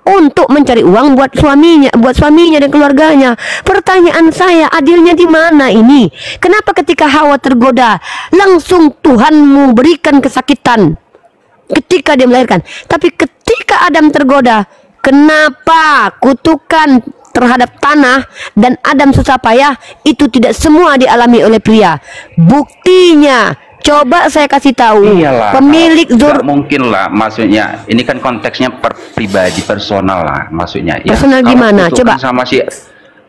untuk mencari uang buat suaminya dan keluarganya. Pertanyaan saya, adilnya di mana ini? Kenapa ketika Hawa tergoda langsung Tuhanmu berikan kesakitan ketika dia melahirkan? Tapi ketika Adam tergoda, kenapa kutukan terhadap tanah dan Adam susah payah itu tidak semua dialami oleh pria? Buktinya, coba saya kasih tahu, Iyalah, pemilik nggak mungkin lah, maksudnya ini kan konteksnya pribadi personal lah, maksudnya. Ya, Personal kalau gimana? kutukan Coba.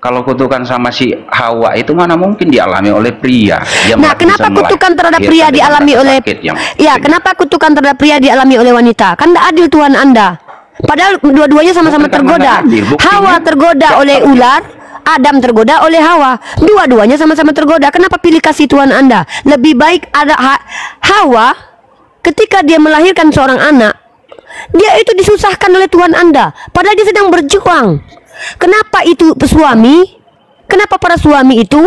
Kalau kutukan sama si Hawa itu mana mungkin dialami oleh pria? Dia Nah, malah kenapa bisa kutukan terhadap melahirkan pria dengan dialami rasa oleh sakit yang ya? Kenapa kutukan terhadap pria dialami oleh wanita? Kan tidak adil Tuhan Anda. Padahal dua-duanya sama-sama Bukan karena tergoda. nggak adil, buktinya. Hawa tergoda oleh ular, Adam tergoda oleh Hawa. Dua-duanya sama-sama tergoda. Kenapa pilih kasih Tuhan Anda? Lebih baik ada Hawa ketika dia melahirkan seorang anak, dia itu disusahkan oleh Tuhan Anda. Padahal dia sedang berjuang. Kenapa itu suami? Kenapa para suami itu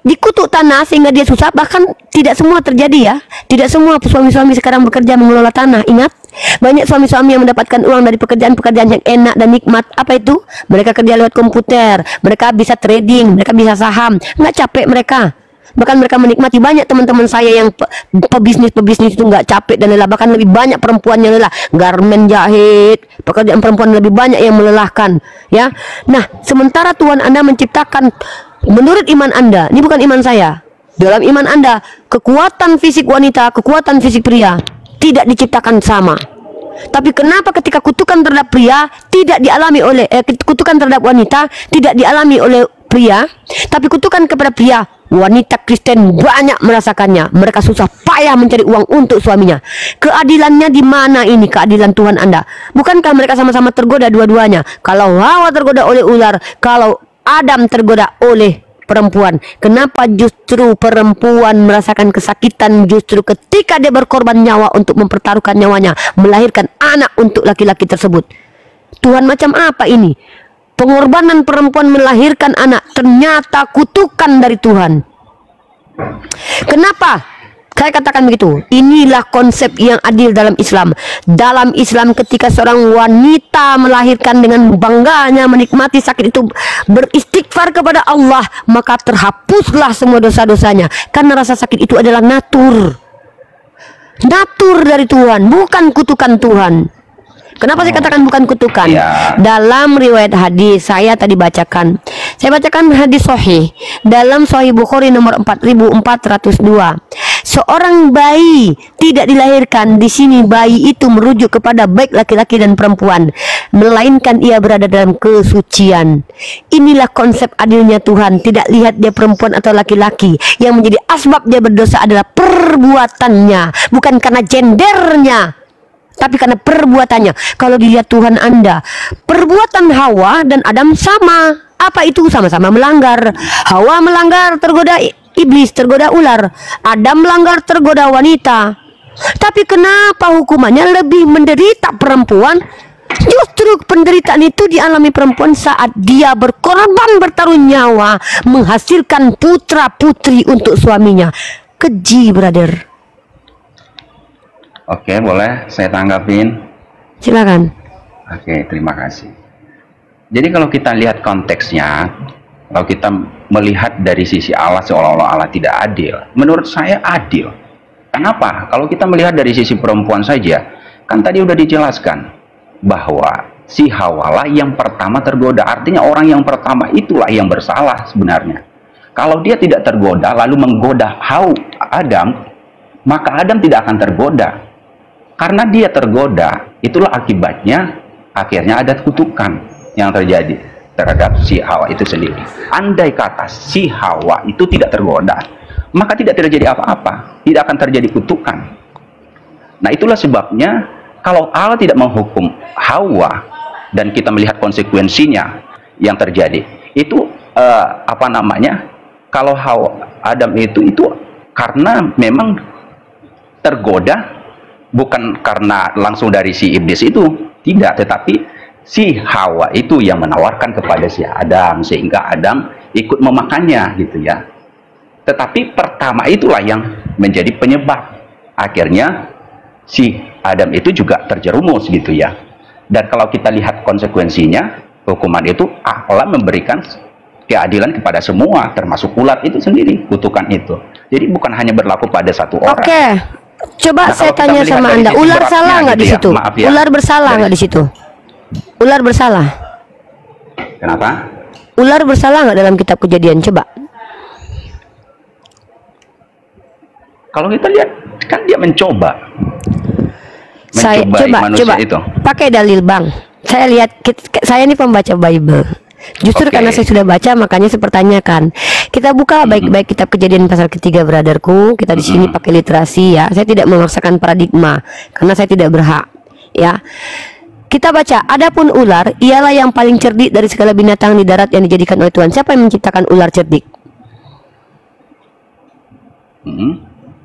dikutuk tanah sehingga dia susah? Bahkan tidak semua terjadi ya. Tidak semua suami-suami sekarang bekerja mengelola tanah. Ingat, banyak suami-suami yang mendapatkan uang dari pekerjaan-pekerjaan yang enak dan nikmat. Apa itu? Mereka kerja lewat komputer, mereka bisa trading, mereka bisa saham. Nggak capek mereka. Bahkan mereka menikmati. Banyak teman-teman saya yang pebisnis itu nggak capek dan lelah. Bahkan lebih banyak perempuan yang lelah. Garmen jahit, pekerjaan perempuan lebih banyak yang melelahkan. Ya, nah sementara Tuhan Anda menciptakan menurut iman Anda, ini bukan iman saya. Dalam iman Anda, kekuatan fisik wanita, kekuatan fisik pria tidak diciptakan sama. Tapi kenapa ketika kutukan terhadap pria tidak dialami oleh kutukan terhadap wanita tidak dialami oleh pria, tapi kutukan kepada pria, wanita Kristen banyak merasakannya. Mereka susah payah mencari uang untuk suaminya. Keadilannya di mana ini, keadilan Tuhan Anda? Bukankah mereka sama-sama tergoda dua-duanya? Kalau Hawa tergoda oleh ular, kalau Adam tergoda oleh perempuan, kenapa justru perempuan merasakan kesakitan justru ketika dia berkorban nyawa untuk mempertaruhkan nyawanya melahirkan anak untuk laki-laki tersebut? Tuhan macam apa ini? Pengorbanan perempuan melahirkan anak ternyata kutukan dari Tuhan. Kenapa saya katakan begitu? Inilah konsep yang adil dalam Islam. Dalam Islam ketika seorang wanita melahirkan dengan bangganya menikmati sakit itu, beristighfar kepada Allah, maka terhapuslah semua dosa-dosanya. Karena rasa sakit itu adalah natur dari Tuhan, bukan kutukan Tuhan. Kenapa saya katakan bukan kutukan? Ya. Dalam riwayat hadis saya tadi bacakan. Saya bacakan hadis sahih dalam Sahih Bukhari nomor 4402. Seorang bayi tidak dilahirkan, di sini bayi itu merujuk kepada baik laki-laki dan perempuan, melainkan ia berada dalam kesucian. Inilah konsep adilnya Tuhan. Tidak lihat dia perempuan atau laki-laki. Yang menjadi asbab dia berdosa adalah perbuatannya, bukan karena gendernya, tapi karena perbuatannya. Kalau dilihat Tuhan Anda, perbuatan Hawa dan Adam sama. Apa itu? Sama-sama melanggar. Hawa melanggar, tergoda iblis, tergoda ular. Adam melanggar, tergoda wanita. Tapi kenapa hukumannya lebih menderita perempuan? Justru penderitaan itu dialami perempuan saat dia berkorban bertaruh nyawa menghasilkan putra putri untuk suaminya. Keji, brother. Oke, boleh saya tanggapin? Silakan. Oke, terima kasih. Jadi kalau kita lihat konteksnya, kalau kita melihat dari sisi Allah seolah-olah Allah tidak adil. Menurut saya adil. Kenapa? Kalau kita melihat dari sisi perempuan saja, kan tadi udah dijelaskan bahwa si Hawa lah yang pertama tergoda. Artinya orang yang pertama itulah yang bersalah sebenarnya. Kalau dia tidak tergoda lalu menggoda Adam, maka Adam tidak akan tergoda. Karena dia tergoda, itulah akibatnya akhirnya ada kutukan yang terjadi terhadap si Hawa itu sendiri. Andai kata si Hawa itu tidak tergoda, maka tidak terjadi apa-apa, tidak akan terjadi kutukan. Nah, itulah sebabnya kalau Allah tidak menghukum Hawa dan kita melihat konsekuensinya yang terjadi, itu kalau Adam itu karena memang tergoda, bukan karena langsung dari si iblis itu, tidak, tetapi si Hawa itu yang menawarkan kepada si Adam sehingga Adam ikut memakannya gitu ya. Tetapi pertama itulah yang menjadi penyebab akhirnya si Adam itu juga terjerumus gitu ya. Dan kalau kita lihat konsekuensinya, hukuman itu Allah memberikan keadilan kepada semua, termasuk ular itu sendiri, kutukan itu. Jadi bukan hanya berlaku pada satu orang. Oke, coba saya tanya sama Anda, ular salah nggak di situ? Ular bersalah nggak di situ? Ular bersalah? Kenapa? Ular bersalah nggak dalam kitab Kejadian? Coba. Kalau kita lihat, kan dia mencoba coba itu. Pakai dalil, Bang. Saya lihat, saya ini pembaca Bible. Justru karena saya sudah baca, makanya saya pertanyakan. Kita buka baik-baik kitab Kejadian pasal ketiga, brotherku. Kita di sini pakai literasi ya. Saya tidak memaksakan paradigma karena saya tidak berhak. Ya. Kita baca, adapun ular ialah yang paling cerdik dari segala binatang di darat yang dijadikan oleh Tuhan. Siapa yang menciptakan ular cerdik?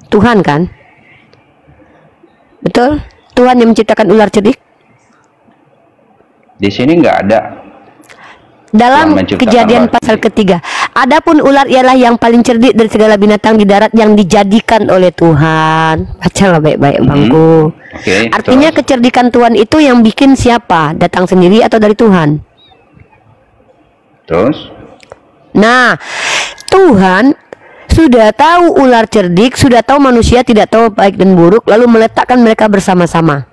Tuhan kan? Betul? Tuhan yang menciptakan ular cerdik? Di sini nggak ada. Dalam Kejadian pasal ketiga, adapun ular ialah yang paling cerdik dari segala binatang di darat yang dijadikan oleh Tuhan. Bacalah baik-baik, Bangku. Artinya kecerdikan Tuhan itu yang bikin siapa? Datang sendiri atau dari Tuhan? Terus? Nah, Tuhan sudah tahu ular cerdik, sudah tahu manusia tidak tahu baik dan buruk, lalu meletakkan mereka bersama-sama.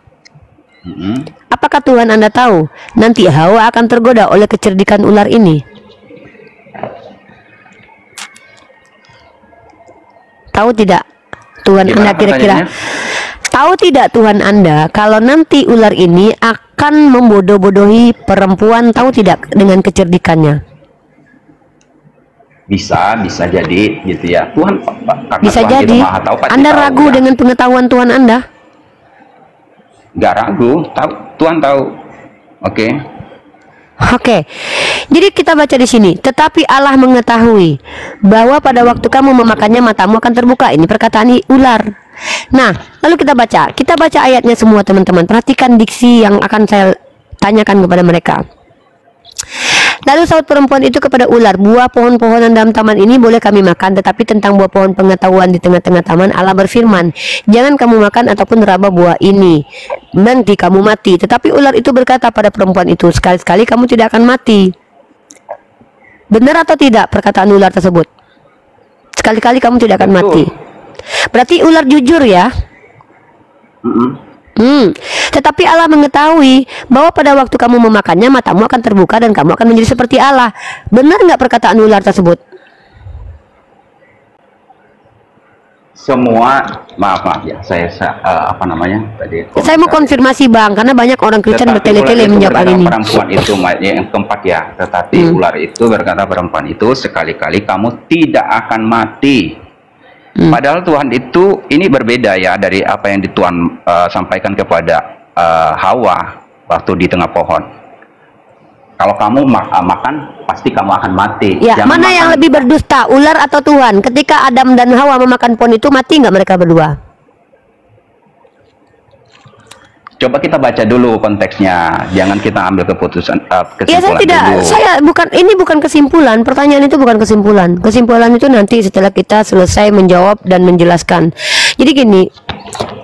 Apakah Tuhan Anda tahu nanti Hawa akan tergoda oleh kecerdikan ular ini? Tahu tidak Tuhan Anda kira-kira? Tahu tidak Tuhan Anda kalau nanti ular ini akan membodoh-bodohi perempuan, tahu tidak, dengan kecerdikannya? Bisa jadi gitu ya. Tuhan bisa Tuhan jadi. Anda ragu ya dengan pengetahuan Tuhan Anda? Nggak ragu, Tuhan tahu. Oke. Jadi kita baca di sini, tetapi Allah mengetahui bahwa pada waktu kamu memakannya matamu akan terbuka. Ini perkataan ular. Nah, lalu kita baca ayatnya semua, teman-teman. Perhatikan diksi yang akan saya tanyakan kepada mereka. Lalu saut perempuan itu kepada ular, buah pohon-pohonan dalam taman ini boleh kami makan, tetapi tentang buah pohon pengetahuan di tengah-tengah taman Allah berfirman, jangan kamu makan ataupun raba buah ini, nanti kamu mati. Tetapi ular itu berkata pada perempuan itu, sekali-sekali kamu tidak akan mati. Benar atau tidak perkataan ular tersebut? Sekali-kali kamu tidak akan mati. Berarti ular jujur ya. Tetapi Allah mengetahui bahwa pada waktu kamu memakannya matamu akan terbuka dan kamu akan menjadi seperti Allah. Benar nggak perkataan ular tersebut? Semua maaf ya, saya tadi. Saya mau konfirmasi, Bang, karena banyak orang Kristen bertele-tele menjawab hal ini. Perempuan itu yang keempat ya, tetapi ular itu berkata perempuan itu, sekali-kali kamu tidak akan mati. Padahal Tuhan itu ini berbeda ya dari apa yang Tuhan sampaikan kepada Hawa waktu di tengah pohon. Kalau kamu makan, pasti kamu akan mati. Ya, mana yang lebih berdusta, ular atau Tuhan? Ketika Adam dan Hawa memakan pohon itu, mati nggak mereka berdua? Coba kita baca dulu konteksnya, jangan kita ambil kesimpulan ini bukan kesimpulan. Pertanyaan itu bukan kesimpulan. Kesimpulan itu nanti setelah kita selesai menjawab dan menjelaskan. Jadi gini,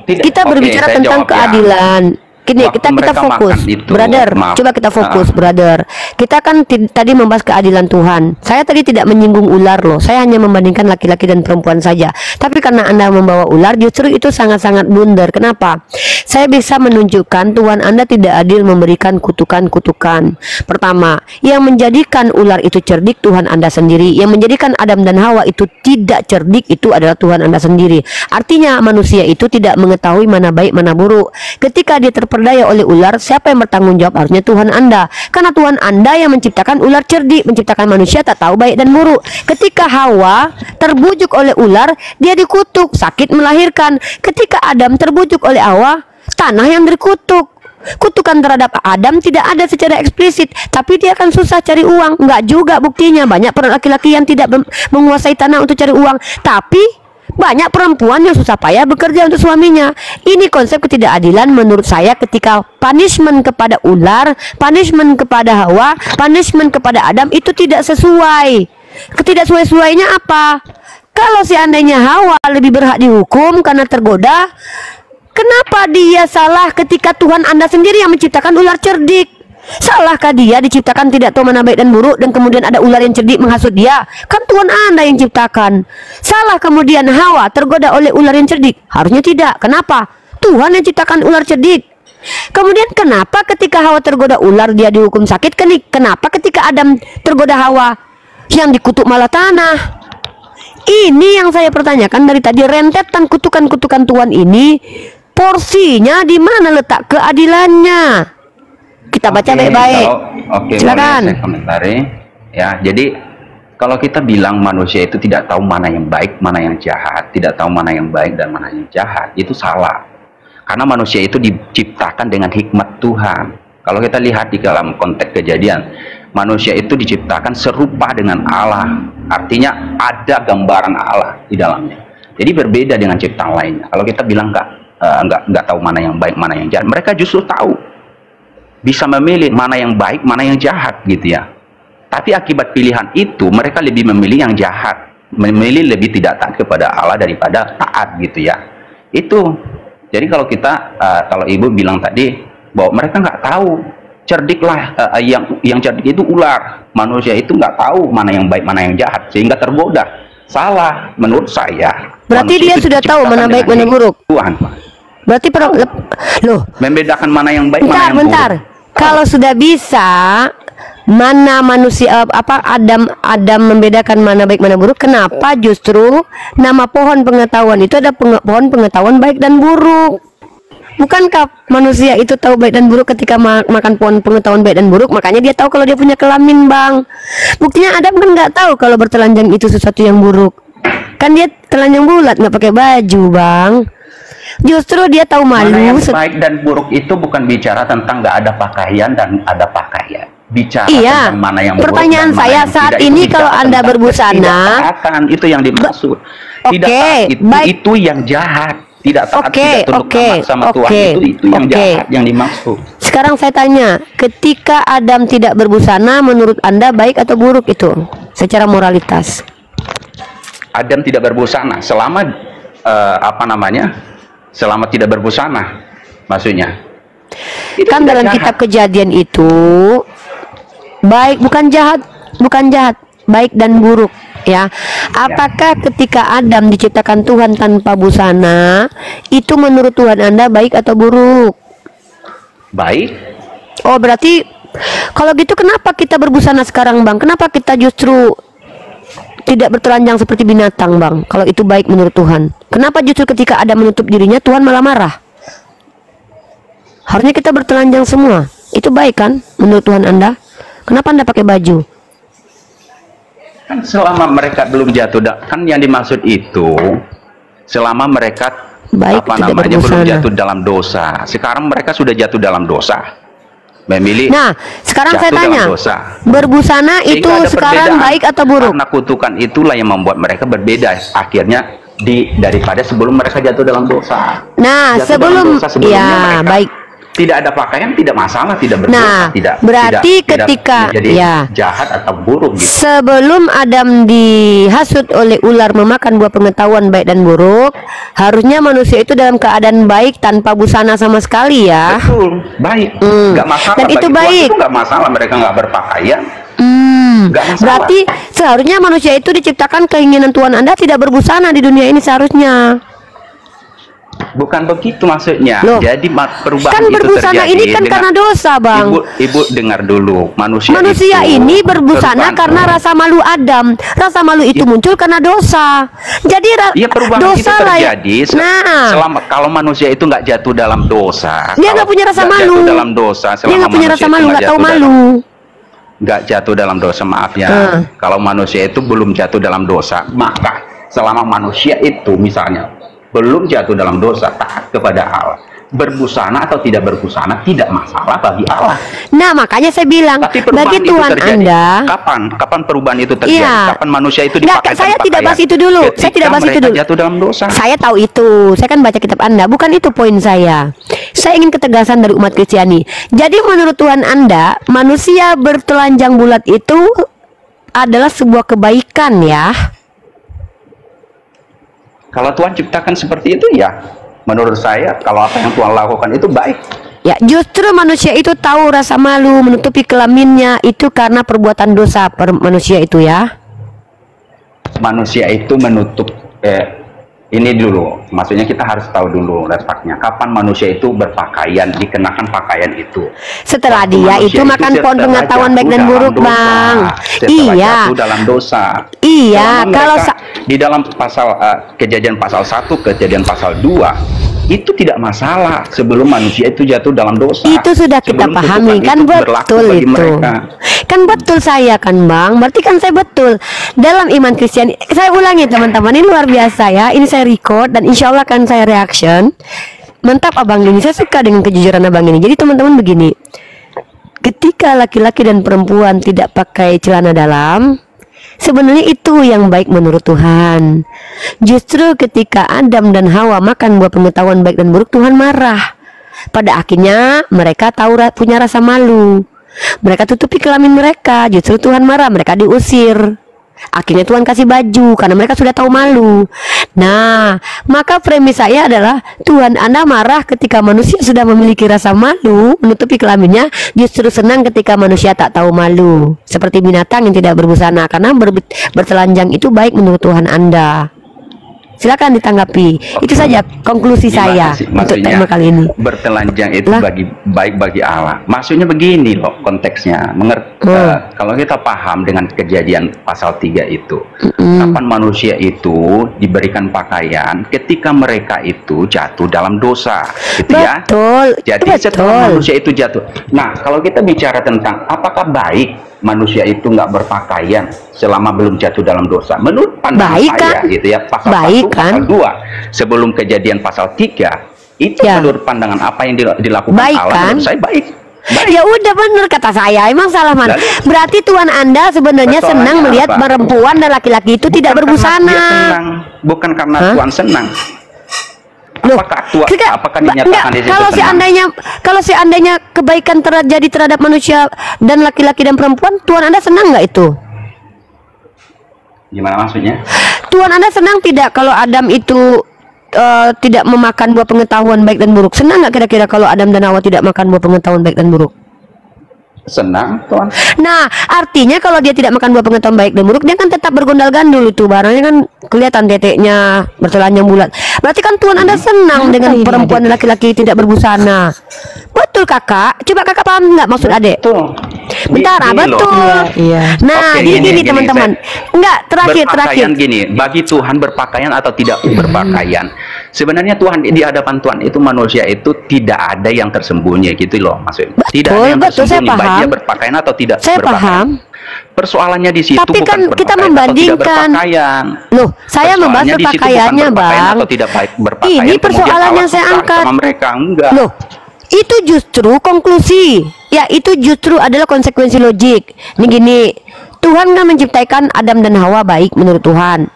kita berbicara tentang keadilan. Gini, waktu kita mereka fokus, makan itu, brother. maaf. Coba kita fokus, brother. Kita kan tadi membahas keadilan Tuhan. Saya tadi tidak menyinggung ular loh. Saya hanya membandingkan laki-laki dan perempuan saja. Tapi karena Anda membawa ular, justru itu sangat-sangat blunder. Kenapa? Saya bisa menunjukkan Tuhan Anda tidak adil memberikan kutukan-kutukan. Pertama, yang menjadikan ular itu cerdik Tuhan Anda sendiri. Yang menjadikan Adam dan Hawa itu tidak cerdik itu adalah Tuhan Anda sendiri. Artinya manusia itu tidak mengetahui mana baik mana buruk. Ketika dia terperdaya oleh ular, siapa yang bertanggung jawab? Harusnya Tuhan Anda. Karena Tuhan Anda yang menciptakan ular cerdik, menciptakan manusia tak tahu baik dan buruk. Ketika Hawa terbujuk oleh ular, dia dikutuk, sakit melahirkan. Ketika Adam terbujuk oleh Hawa, tanah yang dikutuk. Kutukan terhadap Adam tidak ada secara eksplisit, tapi dia akan susah cari uang. Enggak juga buktinya. Banyak laki-laki yang tidak menguasai tanah untuk cari uang, tapi banyak perempuan yang susah payah bekerja untuk suaminya. Ini konsep ketidakadilan menurut saya ketika punishment kepada ular, punishment kepada Hawa, punishment kepada Adam itu tidak sesuai. Ketidaksesuainya apa? Kalau seandainya Hawa lebih berhak dihukum karena tergoda, kenapa dia salah ketika Tuhan Anda sendiri yang menciptakan ular cerdik? Salahkah dia diciptakan tidak tahu mana baik dan buruk dan kemudian ada ular yang cerdik menghasut dia? Kan Tuhan Anda yang ciptakan. Salah kemudian Hawa tergoda oleh ular yang cerdik? Harusnya tidak. Kenapa? Tuhan yang ciptakan ular cerdik. Kemudian kenapa ketika Hawa tergoda ular dia dihukum sakit? Kenapa ketika Adam tergoda Hawa yang dikutuk malah tanah? Ini yang saya pertanyakan dari tadi. Rentetan kutukan-kutukan Tuhan ini, porsinya di mana letak keadilannya? Kita baca baik-baik. Silakan. Boleh saya komentari. Ya, jadi kalau kita bilang manusia itu tidak tahu mana yang baik, mana yang jahat, tidak tahu mana yang baik dan mana yang jahat, itu salah. Karena manusia itu diciptakan dengan hikmat Tuhan. Kalau kita lihat di dalam konteks Kejadian, manusia itu diciptakan serupa dengan Allah. Artinya ada gambaran Allah di dalamnya. Jadi berbeda dengan ciptaan lainnya. Kalau kita bilang nggak tahu mana yang baik, mana yang jahat, mereka justru tahu. Bisa memilih mana yang baik, mana yang jahat gitu ya. Tapi akibat pilihan itu mereka lebih memilih yang jahat, memilih lebih tidak taat kepada Allah daripada taat gitu ya. Itu. Jadi kalau kita kalau ibu bilang tadi bahwa mereka nggak tahu, cerdiklah yang cerdik itu ular. Manusia itu nggak tahu mana yang baik, mana yang jahat sehingga tergoda. Salah menurut saya. Berarti dia sudah tahu mana baik, mana buruk. Tuhan. Berarti loh, membedakan mana yang baik, mana yang buruk. Kalau sudah bisa mana manusia Adam membedakan mana baik mana buruk, kenapa justru nama pohon pengetahuan itu ada pohon pengetahuan baik dan buruk? Bukankah manusia itu tahu baik dan buruk ketika makan pohon pengetahuan baik dan buruk? Makanya dia tahu kalau dia punya kelamin, Bang. Buktinya Adam kan nggak tahu kalau bertelanjang itu sesuatu yang buruk. Kan dia telanjang bulat, nggak pakai baju, Bang. Justru dia tahu malu. Mana yang baik dan buruk itu bukan bicara tentang nggak ada pakaian dan ada pakaian. Bicara tentang mana yang buruk. Pertanyaan saya saat ini kalau Anda berbusana, itu yang dimaksud. Tidak taat itu yang jahat. Tidak taat, tidak tunduk sama Tuhan itu yang jahat yang dimaksud. Sekarang saya tanya, ketika Adam tidak berbusana, menurut Anda baik atau buruk itu secara moralitas? Adam tidak berbusana selama selama tidak berbusana, maksudnya. Kan dalam kitab Kejadian itu baik bukan jahat, baik dan buruk, ya. Apakah ketika Adam diciptakan Tuhan tanpa busana, itu menurut Tuhan Anda baik atau buruk? Baik. Oh, berarti kalau gitu kenapa kita berbusana sekarang, Bang? Kenapa kita justru tidak bertelanjang seperti binatang, Bang? Kalau itu baik menurut Tuhan, kenapa justru ketika ada menutup dirinya Tuhan malah marah? Harusnya kita bertelanjang semua. Itu baik kan menurut Tuhan Anda? Kenapa Anda pakai baju? Kan selama mereka belum jatuh, kan yang dimaksud itu selama mereka baik, belum jatuh dalam dosa. Sekarang mereka sudah jatuh dalam dosa. Memilih. Nah, sekarang saya tanya, berbusana itu sekarang baik atau buruk? Karena kutukan itulah yang membuat mereka berbeda akhirnya daripada sebelum mereka jatuh dalam dosa. Nah, sebelum ya mereka, baik. tidak ada pakaian tidak masalah, tidak berdosa, Nah, tidak berarti tidak ketika menjadi ya jahat atau buruk gitu. sebelum Adam dihasut oleh ular memakan buah pengetahuan baik dan buruk, harusnya manusia itu dalam keadaan baik tanpa busana sama sekali ya. Betul, baik, nggak masalah. Dan bagi itu Tuhan baik. itu nggak masalah, mereka nggak berpakaian. Nggak masalah. Berarti seharusnya manusia itu diciptakan keinginan Tuhan Anda tidak berbusana di dunia ini seharusnya. Bukan begitu maksudnya. Loh, Jadi perubahan kan itu berbusana terjadi ini kan dengan- karena dosa, Bang. Ibu dengar dulu, manusia itu Ini berbusana perubahan- karena rasa malu Adam. Rasa malu itu muncul karena dosa. Jadi Iya, perubahan itu dosa lah ya. terjadi Nah, selama kalau manusia itu nggak jatuh dalam dosa. Dia nggak kalau punya rasa nggak malu. Jatuh dalam dosa. dia Selama nggak punya manusia rasa itu malu, nggak nggak tahu jatuh malu. nggak jatuh dalam dosa, maaf ya. Kalau manusia itu belum jatuh dalam dosa, maka selama manusia itu misalnya belum jatuh dalam dosa, taat kepada Allah, berbusana atau tidak berbusana tidak masalah bagi Allah. Nah, makanya saya bilang Tapi perubahan bagi itu Tuhan terjadi. Anda. Kapan perubahan itu terjadi? Iya. Kapan manusia itu Nggak, dipakai saya tanpa tidak bahas pakaian? itu dulu. Saya Ketika tidak bahas itu mereka dulu. jatuh dalam dosa. Saya tahu itu. Saya kan baca kitab Anda. Bukan itu poin saya. Saya ingin ketegasan dari umat Kristiani. Jadi menurut Tuhan Anda, manusia bertelanjang bulat itu adalah sebuah kebaikan ya. Kalau Tuhan ciptakan seperti itu ya, menurut saya kalau apa yang Tuhan lakukan itu baik. Ya, justru manusia itu tahu rasa malu menutupi kelaminnya itu karena perbuatan dosa manusia itu ya. Manusia itu menutup ini dulu, maksudnya kita harus tahu dulu letaknya. Kapan manusia itu berpakaian, dikenakan pakaian itu? Setelah Waktu dia manusia itu makan pohon setelah pengetahuan baik jatuh dan dalam buruk, dosa. Bang. Setelah Iya. jatuh dalam dosa. Iya, Selama kalau mereka di dalam pasal kejadian pasal 1, kejadian pasal 2 itu tidak masalah sebelum manusia itu jatuh dalam dosa. Itu sudah kita Sebelum pahami kutukan kan, itu berlaku betul bagi itu. mereka. Kan betul saya kan, Bang. Berarti kan saya betul dalam iman Kristiani. Saya ulangi teman-teman, ini luar biasa ya. Ini saya record dan insya Allah akan saya reaction. Mantap abang ini, saya suka dengan kejujuran abang ini. Jadi teman-teman begini, ketika laki-laki dan perempuan tidak pakai celana dalam, sebenarnya itu yang baik menurut Tuhan. Justru ketika Adam dan Hawa makan buah pengetahuan baik dan buruk, Tuhan marah. Pada akhirnya mereka tahu punya rasa malu. Mereka tutupi kelamin mereka. Justru Tuhan marah, mereka diusir. Akhirnya Tuhan kasih baju karena mereka sudah tahu malu. Nah, maka premis saya adalah Tuhan Anda marah ketika manusia sudah memiliki rasa malu, menutupi kelaminnya. Justru senang ketika manusia tak tahu malu, seperti binatang yang tidak berbusana. Karena bertelanjang itu baik menurut Tuhan Anda. Silakan ditanggapi. Itu saja konklusi saya untuk tema kali ini. Bertelanjang itu baik bagi Allah. Maksudnya begini loh konteksnya. Kalau kita paham dengan kejadian pasal 3 itu, kapan manusia itu diberikan pakaian ketika mereka itu jatuh dalam dosa, gitu ya. Betul. Jadi setelah manusia itu jatuh. Nah, kalau kita bicara tentang apakah baik manusia itu nggak berpakaian selama belum jatuh dalam dosa, menurut pandangan saya gitu ya, pasal 1, pasal 2 sebelum kejadian pasal 3 itu menurut pandangan apa yang dilakukan Allah, menurut saya baik. Ya udah bener kata saya, emang salah mana? Berarti Tuhan Anda sebenarnya senang melihat perempuan dan laki-laki itu tidak berbusana. Bukan karena Tuhan senang. Apakah dinyatakan di situ kalau seandainya kebaikan terjadi terhadap manusia dan laki-laki dan perempuan, Tuhan Anda senang nggak itu? Gimana maksudnya? Tuhan Anda senang tidak kalau Adam itu tidak memakan buah pengetahuan baik dan buruk? Senang nggak kira-kira kalau Adam dan Hawa tidak makan buah pengetahuan baik dan buruk? Senang, Tuhan. Nah, artinya kalau dia tidak makan buah pengetahuan baik dan buruk, dia kan tetap bergondal-gandul itu. Barangnya kan kelihatan teteknya bertelanjang bulat. Berarti kan Tuhan Anda senang dengan perempuan dan laki-laki tidak berbusana. Betul kakak? Coba kakak paham nggak maksud adek? Betul. Bentar, betul. Iya. Nah, gini teman-teman. Enggak, terakhir. Gini, bagi Tuhan berpakaian atau tidak berpakaian, sebenarnya Tuhan di hadapan Tuhan itu manusia itu tidak ada yang tersembunyi gitu loh, maksudnya. Tidak ada yang tersembunyi, baik dia berpakaian atau tidak berpakaian. Paham. Persoalannya di situ tapi bukan kan kita membandingkan. Loh, saya membahas berpakaiannya, Bang. Atau tidak berpakaian. Ini persoalan yang saya angkat. Sama mereka enggak. Loh, itu justru konklusi. Ya, itu justru adalah konsekuensi logik. Ini gini, Tuhan kan menciptakan Adam dan Hawa baik menurut Tuhan.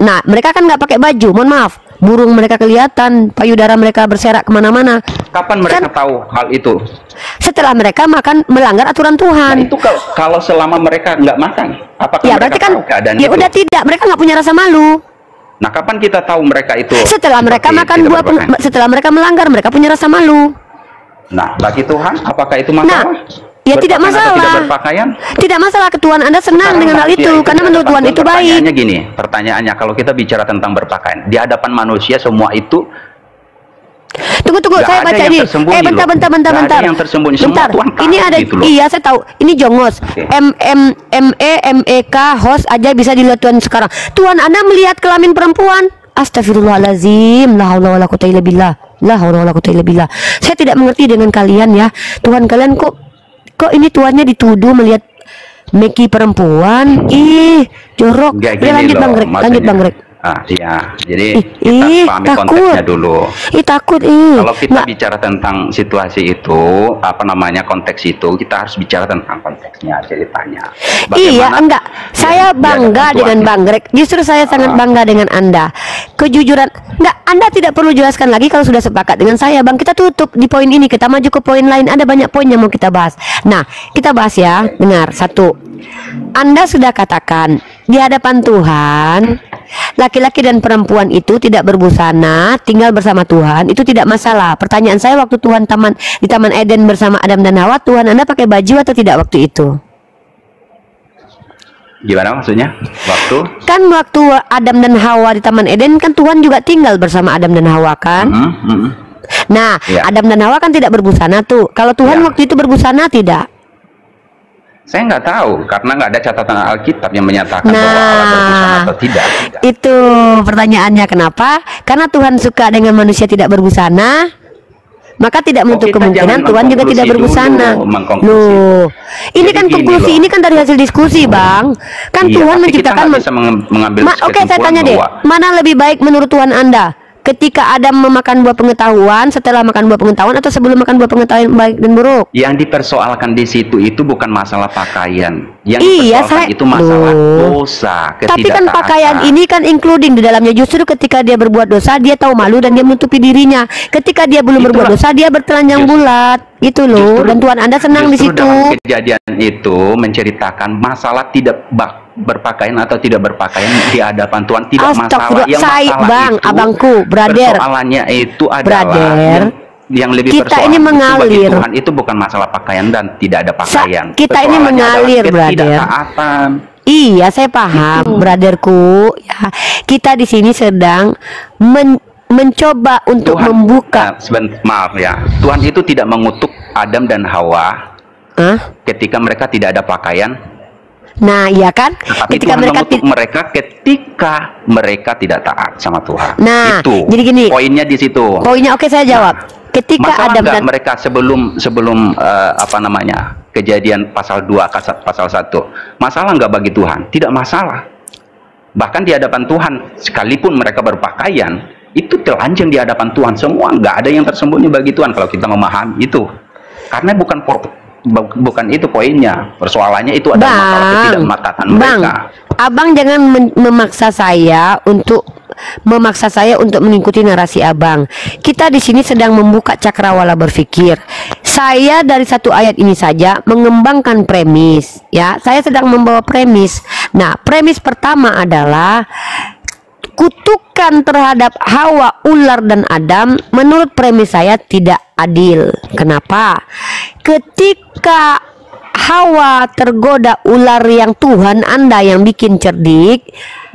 Nah, mereka kan nggak pakai baju, mohon maaf. burung mereka kelihatan, payudara mereka berserak kemana-mana. Kapan mereka tahu hal itu? Setelah mereka melanggar aturan Nah, Tuhan. itu kalau selama mereka nggak makan, apakah Ya mereka berarti kan tahu keadaan ya itu? udah tidak, mereka nggak punya rasa malu. Nah, kapan kita tahu mereka itu? Setelah mereka seperti makan tidak buah, berpakaian? setelah mereka melanggar, mereka punya rasa malu. Nah, bagi Tuhan, apakah itu Nah, masalah? ya tidak Berpakaian atau tidak masalah. berpakaian? Tidak masalah, Tuhan Anda senang Sekarang dengan hal manusia itu, karena di menurut hadapan Tuhan Tuhan, itu baik. Pertanyaannya gini, pertanyaannya kalau kita bicara tentang berpakaian, di hadapan manusia semua itu Tunggu, nggak saya ada baca yang ini. tersembunyi Bentar, loh. bentar. Nggak ada yang tersembunyi. Semua Bentar. Tuhan tahu Ini ada, gitu loh. iya saya tahu. Ini jongos. Oke. MEK host aja bisa dilihat Tuhan sekarang. Tuhan Anda melihat kelamin perempuan. Astagfirullahalazim. La haula wala quwata illa billah. La haula wala quwata illa billah. Saya tidak mengerti dengan kalian ya. Tuhan kalian kok ini Tuhannya dituduh melihat Meki perempuan. Ih, jorok. nggak Ya, gini lanjut loh, Bang Greg. Lanjut maksudnya. Bang Greg. Iya, jadi Ih, kita pahami takut. konteksnya dulu. Takut. Kalau kita Nggak. bicara tentang situasi itu, konteks itu, kita harus bicara tentang konteksnya, ceritanya. Iya, Bagaimana enggak. Saya di bangga hadapan dengan Tuhan. Bang Greg. Justru saya sangat bangga dengan Anda. Kejujuran. Enggak, Anda tidak perlu jelaskan lagi kalau sudah sepakat dengan saya, Bang. Kita tutup di poin ini, kita maju ke poin lain. Ada banyak poin yang mau kita bahas. Nah, kita bahas ya. Dengar, satu. Anda sudah katakan di hadapan Tuhan, laki-laki dan perempuan itu tidak berbusana, tinggal bersama Tuhan, itu tidak masalah. Pertanyaan saya, waktu Tuhan di Taman Eden bersama Adam dan Hawa, Tuhan Anda pakai baju atau tidak waktu itu? Gimana maksudnya? Kan waktu Adam dan Hawa di Taman Eden kan Tuhan juga tinggal bersama Adam dan Hawa kan? Nah, Ya. Adam dan Hawa kan tidak berbusana tuh. Kalau Tuhan Ya. waktu itu berbusana tidak? Saya nggak tahu, karena nggak ada catatan Alkitab yang menyatakan bahwa Allah berbusana atau tidak. Itu pertanyaannya kenapa? Karena Tuhan suka dengan manusia tidak berbusana, maka tidak menutup kita kemungkinan jangan Tuhan juga tidak mengkonklusi berbusana. dulu, mengkonklusi. Loh, ini Jadi kan gini konklusi, loh. ini kan dari hasil diskusi, Bang. Kan Iya, Tuhan tapi menciptakan kita nggak bisa mengambil Oke, saya kesimpulan tanya deh, bahwa mana lebih baik menurut Tuhan Anda? Ketika Adam memakan buah pengetahuan, setelah makan buah pengetahuan, atau sebelum makan buah pengetahuan baik dan buruk? yang dipersoalkan di situ itu bukan masalah pakaian. Yang Iya, dipersoalkan itu masalah dosa, Tapi kan ketidaktaatan. pakaian ini kan including di dalamnya. Justru ketika dia berbuat dosa, dia tahu malu dan dia menutupi dirinya. Ketika dia belum berbuat dosa, dia bertelanjang bulat. Itu loh. Dan Tuhan Anda senang di Justru situ. dalam kejadian itu menceritakan masalah tidak berpakaian atau tidak berpakaian di hadapan Tuhan tidak masalah. Astagfirullah, Yang saya, masalah Bang, itu, abangku, brother. persoalannya itu adalah Brother, yang lebih kita persoalan ini itu bagi mengalir. Tuhan itu bukan masalah pakaian dan tidak ada pakaian. Kita ini Persoalannya mengalir, adalah brother. ketidaktaatan. Iya, saya paham, brotherku. Ya, kita di sini sedang mencoba untuk membuka. Maaf ya, Tuhan itu tidak mengutuk Adam dan Hawa ketika mereka tidak ada pakaian. Nah, iya kan? Tapi Ketika Tuhan mereka mengutuk mereka ketika mereka tidak taat sama Tuhan. Nah, itu jadi gini. poinnya di situ. Poinnya oke, saya jawab. Ketika Masalah Adam nggak dan mereka sebelum kejadian pasal 2 pasal 1, masalah nggak bagi Tuhan? Tidak masalah. Bahkan di hadapan Tuhan, sekalipun mereka berpakaian, itu telanjang di hadapan Tuhan. Semua nggak ada yang tersembunyi bagi Tuhan kalau kita memahami itu. Karena bukan itu poinnya. Persoalannya itu adalah masalah ketidaktaatan mereka. Abang jangan memaksa saya untuk mengikuti narasi Abang. Kita di sini sedang membuka cakrawala berpikir. Saya dari satu ayat ini saja mengembangkan premis, ya. Saya sedang membawa premis. Nah, premis pertama adalah kutukan terhadap Hawa, ular dan Adam menurut premis saya tidak adil. Kenapa? Ketika Hawa tergoda ular yang Tuhan Anda yang bikin cerdik,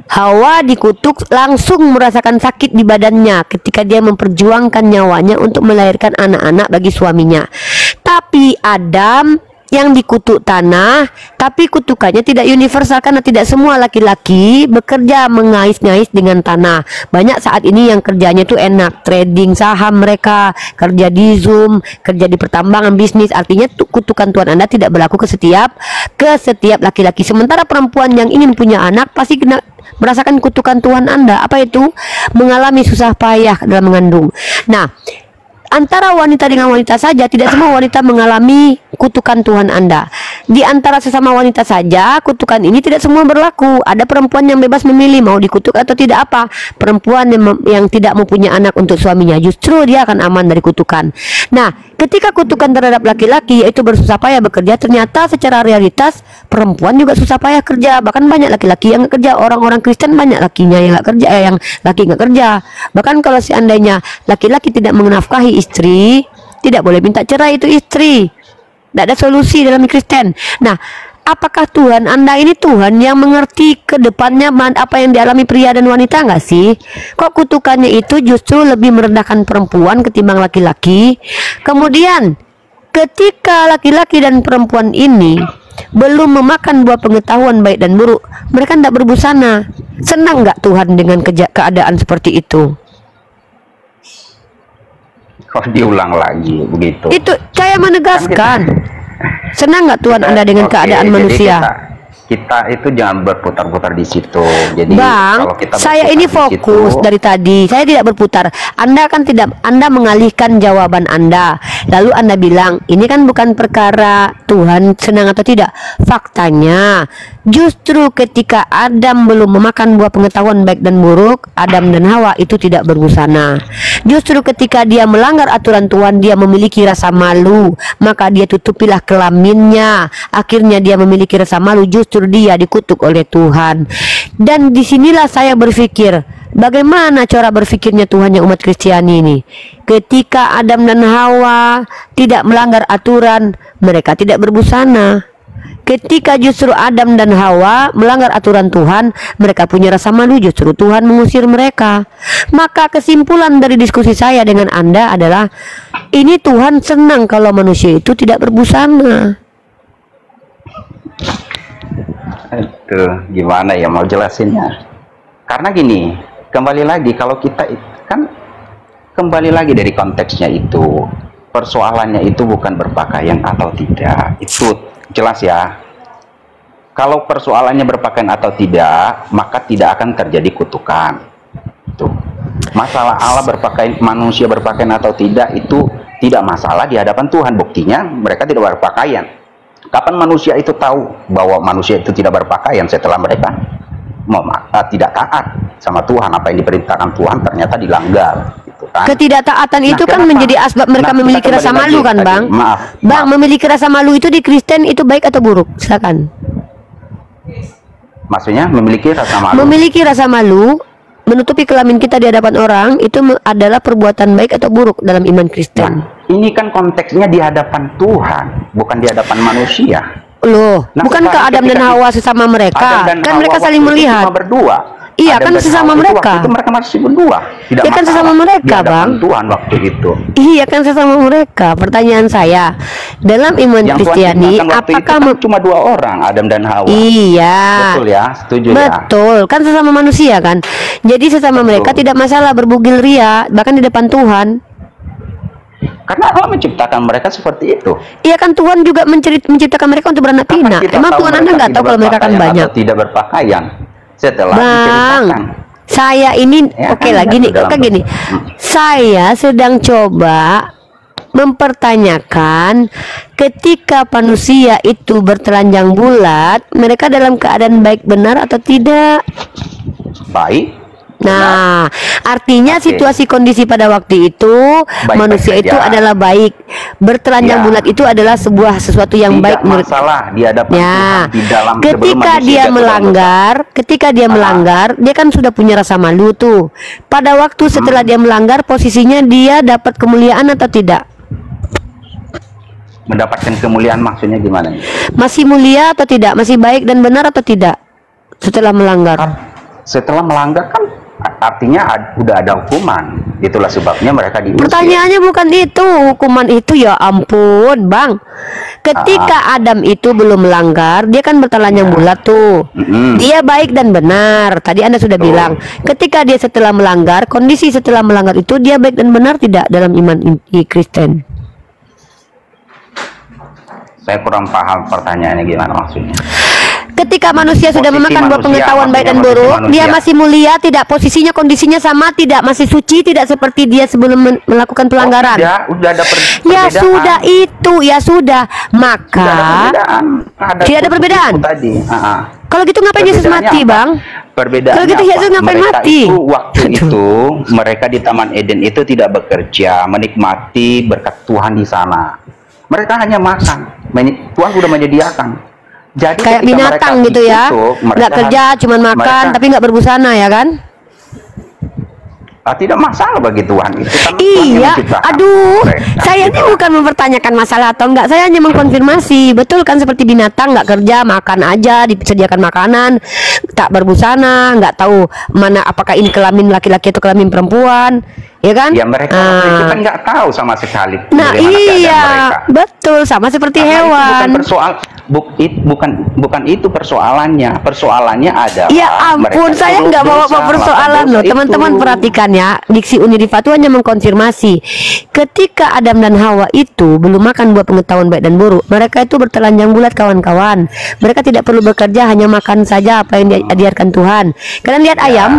Hawa dikutuk langsung merasakan sakit di badannya ketika dia memperjuangkan nyawanya untuk melahirkan anak-anak bagi suaminya. Tapi Adam yang dikutuk tanah, tapi kutukannya tidak universal karena tidak semua laki-laki bekerja mengais-ngais dengan tanah. Banyak saat ini yang kerjanya tuh enak, trading saham mereka, kerja di Zoom, kerja di pertambangan, bisnis. Artinya kutukan Tuhan Anda tidak berlaku ke setiap laki-laki. Sementara perempuan yang ingin punya anak pasti merasakan kutukan Tuhan Anda. Apa itu? Mengalami susah payah dalam mengandung. Nah, antara wanita dengan wanita saja, tidak semua wanita mengalami kutukan Tuhan Anda. Di antara sesama wanita saja, kutukan ini tidak semua berlaku. Ada perempuan yang bebas memilih mau dikutuk atau tidak apa. Perempuan yang tidak mempunyai anak untuk suaminya, justru dia akan aman dari kutukan. Nah, ketika kutukan terhadap laki-laki yaitu bersusah payah bekerja, ternyata secara realitas perempuan juga susah payah kerja. Bahkan banyak laki-laki yang nggak kerja. Orang-orang Kristen banyak lakinya yang nggak kerja, yang laki nggak kerja. Bahkan kalau seandainya laki-laki tidak menafkahi istri, tidak boleh minta cerai itu istri. Tidak ada solusi dalam Kristen. Nah, apakah Tuhan Anda ini Tuhan yang mengerti ke depannya apa yang dialami pria dan wanita nggak sih? Kok kutukannya itu justru lebih merendahkan perempuan ketimbang laki-laki? Kemudian, ketika laki-laki dan perempuan ini belum memakan buah pengetahuan baik dan buruk, mereka tidak berbusana. Senang nggak Tuhan dengan keadaan seperti itu? Kok diulang lagi begitu? Itu saya menegaskan. Senang nggak Tuhan Anda dengan keadaan jadi manusia? Kita itu jangan berputar-putar di situ. Jadi Bang, kalau kita saya ini fokus dari tadi. Saya tidak berputar. Anda kan tidak, Anda mengalihkan jawaban Anda. Lalu Anda bilang, ini kan bukan perkara Tuhan senang atau tidak. Faktanya, justru ketika Adam belum memakan buah pengetahuan baik dan buruk, Adam dan Hawa itu tidak berbusana. Justru ketika dia melanggar aturan Tuhan, dia memiliki rasa malu, maka dia tutupilah kelaminnya. Akhirnya dia memiliki rasa malu, justru dia dikutuk oleh Tuhan. Dan disinilah saya berpikir, bagaimana cara berpikirnya Tuhan yang umat Kristiani ini? Ketika Adam dan Hawa tidak melanggar aturan, mereka tidak berbusana. Ketika justru Adam dan Hawa melanggar aturan Tuhan, mereka punya rasa malu, justru Tuhan mengusir mereka. Maka kesimpulan dari diskusi saya dengan Anda adalah, ini Tuhan senang kalau manusia itu tidak berbusana. Itu gimana ya mau jelasinnya? Karena gini, kembali lagi kalau kita kan kembali lagi dari konteksnya itu, persoalannya itu bukan berpakaian atau tidak, itu jelas ya. Kalau persoalannya berpakaian atau tidak, maka tidak akan terjadi kutukan. Itu masalah Allah berpakaian, manusia berpakaian atau tidak itu tidak masalah di hadapan Tuhan. Buktinya mereka tidak berpakaian. Kapan manusia itu tahu bahwa manusia itu tidak berpakaian? Setelah mereka tidak taat sama Tuhan, apa yang diperintahkan Tuhan ternyata dilanggar. Gitu kan? Ketidaktaatan itu kan menjadi asbab mereka memiliki rasa malu kan, Bang? Bang, memiliki rasa malu itu di Kristen itu baik atau buruk? Silakan. Maksudnya memiliki rasa malu? Memiliki rasa malu, menutupi kelamin kita di hadapan orang itu adalah perbuatan baik atau buruk dalam iman Kristen. Nah, ini kan konteksnya di hadapan Tuhan, bukan di hadapan manusia. Loh, bukankah Adam dan Hawa sesama mereka? Kan mereka saling melihat. Berdua. Iya, kan sesama mereka. Itu mereka masih berdua. Tidak ya kan sesama mereka, Bang. Tuhan waktu itu. Iya, kan sesama mereka. Pertanyaan saya, dalam iman Kristiani, apakah kan cuma dua orang, Adam dan Hawa? Iya. Betul ya, setuju ya. Betul, kan sesama manusia kan. Jadi sesama mereka tidak masalah berbugil ria, bahkan di depan Tuhan. Karena Allah menciptakan mereka seperti itu. Iya kan, Tuhan juga menciptakan mereka untuk beranak pinak. Emang Tuhan Anda nggak tahu kalau mereka akan banyak? Tidak berpakaian. Setelah Bang, saya ini ya, oke lah gini, gini. Saya sedang coba mempertanyakan, ketika manusia itu bertelanjang bulat, mereka dalam keadaan baik benar atau tidak? Baik. Nah, artinya situasi kondisi pada waktu itu baik, manusia itu adalah baik. Bertelanjang bulat itu adalah sesuatu yang baik menurut masalah di hadapan Tuhan, di dalam ketika dia melanggar, dia kan sudah punya rasa malu tuh. Pada waktu setelah dia melanggar, posisinya dia dapat kemuliaan atau tidak? Mendapatkan kemuliaan maksudnya gimana? Masih mulia atau tidak? Masih baik dan benar atau tidak setelah melanggar? Setelah melanggar kan artinya udah ada hukuman. Itulah sebabnya mereka diusir. Pertanyaannya bukan itu, hukuman itu ya ampun, Bang. Ketika Adam itu belum melanggar, dia kan bertelanjang bulat tuh. Dia baik dan benar. Tadi Anda sudah bilang, ketika dia setelah melanggar, kondisi setelah melanggar itu dia baik dan benar tidak dalam iman Kristen? Saya kurang paham pertanyaannya gimana maksudnya. ketika manusia sudah Posisi memakan buah manusia, pengetahuan baik dan maksudnya posisi buruk, dia manusia. masih mulia, tidak posisinya kondisinya sama, tidak masih suci, tidak seperti dia sebelum melakukan pelanggaran. Tidak, udah ada Ya perbedaan. sudah itu, ya sudah. Tidak ada Maka perbedaan. tidak ada perbedaan. Itu tadi. kalau gitu ngapain Yesus Perbedaannya mati, apa? Bang? Perbedaannya Kalau gitu apa? Yesus ngapain Mereka mati? itu waktu itu mereka di Taman Eden itu tidak bekerja, menikmati berkat Tuhan di sana. Mereka hanya makan. Tuhan sudah menyediakan. Jadi Kayak ketika binatang mereka gitu ya, ditutup, mereka nggak kerja, cuman makan, mereka- tapi nggak berbusana ya kan? tidak masalah bagi Tuhan itu kan Tuhan yang Iya, menciptakan aduh, mereka, saya ini gitu. bukan mempertanyakan masalah atau enggak, saya hanya mengkonfirmasi, betul kan seperti binatang nggak kerja, makan aja, disediakan makanan, tak berbusana, nggak tahu mana apakah ini kelamin laki-laki atau kelamin perempuan, ya kan? Ya mereka waktu itu kan nggak tahu sama sekali. Nah bagaimana keadaan iya, mereka. betul, sama seperti Karena itu hewan. bukan itu persoalannya. Persoalannya adalah Ya ampun, mereka saya itu nggak bawa dosa, persoalan melakukan loh, dosa teman-teman itu. perhatikan ya. Diksi Unirifa itu hanya mengkonfirmasi. Ketika Adam dan Hawa itu belum makan buah pengetahuan baik dan buruk, mereka itu bertelanjang bulat kawan-kawan. Mereka tidak perlu bekerja, hanya makan saja apa yang diajarkan Tuhan. Kalian lihat ayam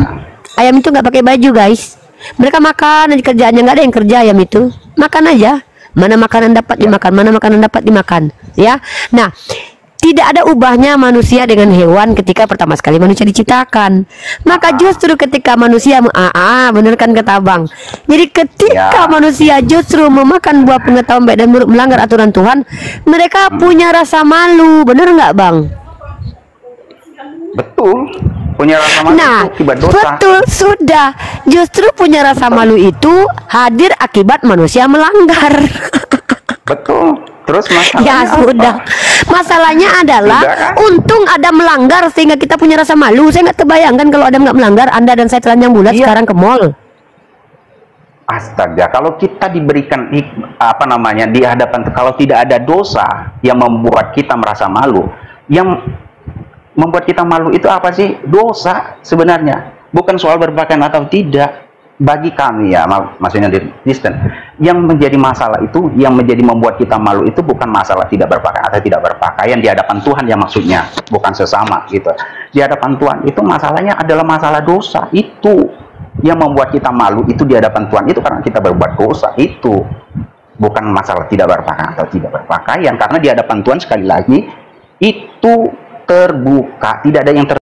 itu nggak pakai baju guys. Mereka makan, kerjaannya nggak ada yang kerja ayam itu, makan aja. Mana makanan dapat dimakan, mana makanan dapat dimakan, ya. Nah, tidak ada ubahnya manusia dengan hewan ketika pertama sekali manusia diciptakan. Maka justru ketika manusia bener kan kata Abang. Jadi ketika manusia justru memakan buah pengetahuan baik dan buruk, melanggar aturan Tuhan, mereka punya rasa malu, bener nggak Bang? Betul. Punya rasa malu Nah, itu akibat dosa. betul, sudah. Justru punya rasa malu itu hadir akibat manusia melanggar. Betul. Terus masalahnya Ya sudah. apa? Masalahnya adalah Sudah, kan? untung ada melanggar sehingga kita punya rasa malu. Saya nggak terbayangkan kalau ada nggak melanggar, Anda dan saya telanjang bulat Iya. sekarang ke mall. Astaga, kalau kita diberikan di hadapan, kalau tidak ada dosa yang membuat kita merasa malu, yang membuat kita malu itu apa sih? Dosa sebenarnya, bukan soal berpakaian atau tidak. Bagi kami ya, maksudnya di Kristen, yang menjadi masalah itu, yang menjadi membuat kita malu itu bukan masalah tidak berpakaian atau tidak berpakaian di hadapan Tuhan ya, maksudnya bukan sesama gitu. Di hadapan Tuhan itu masalahnya adalah masalah dosa. Itu yang membuat kita malu itu di hadapan Tuhan itu karena kita berbuat dosa. Itu bukan masalah tidak berpakaian atau tidak berpakaian, karena di hadapan Tuhan sekali lagi itu terbuka, tidak ada yang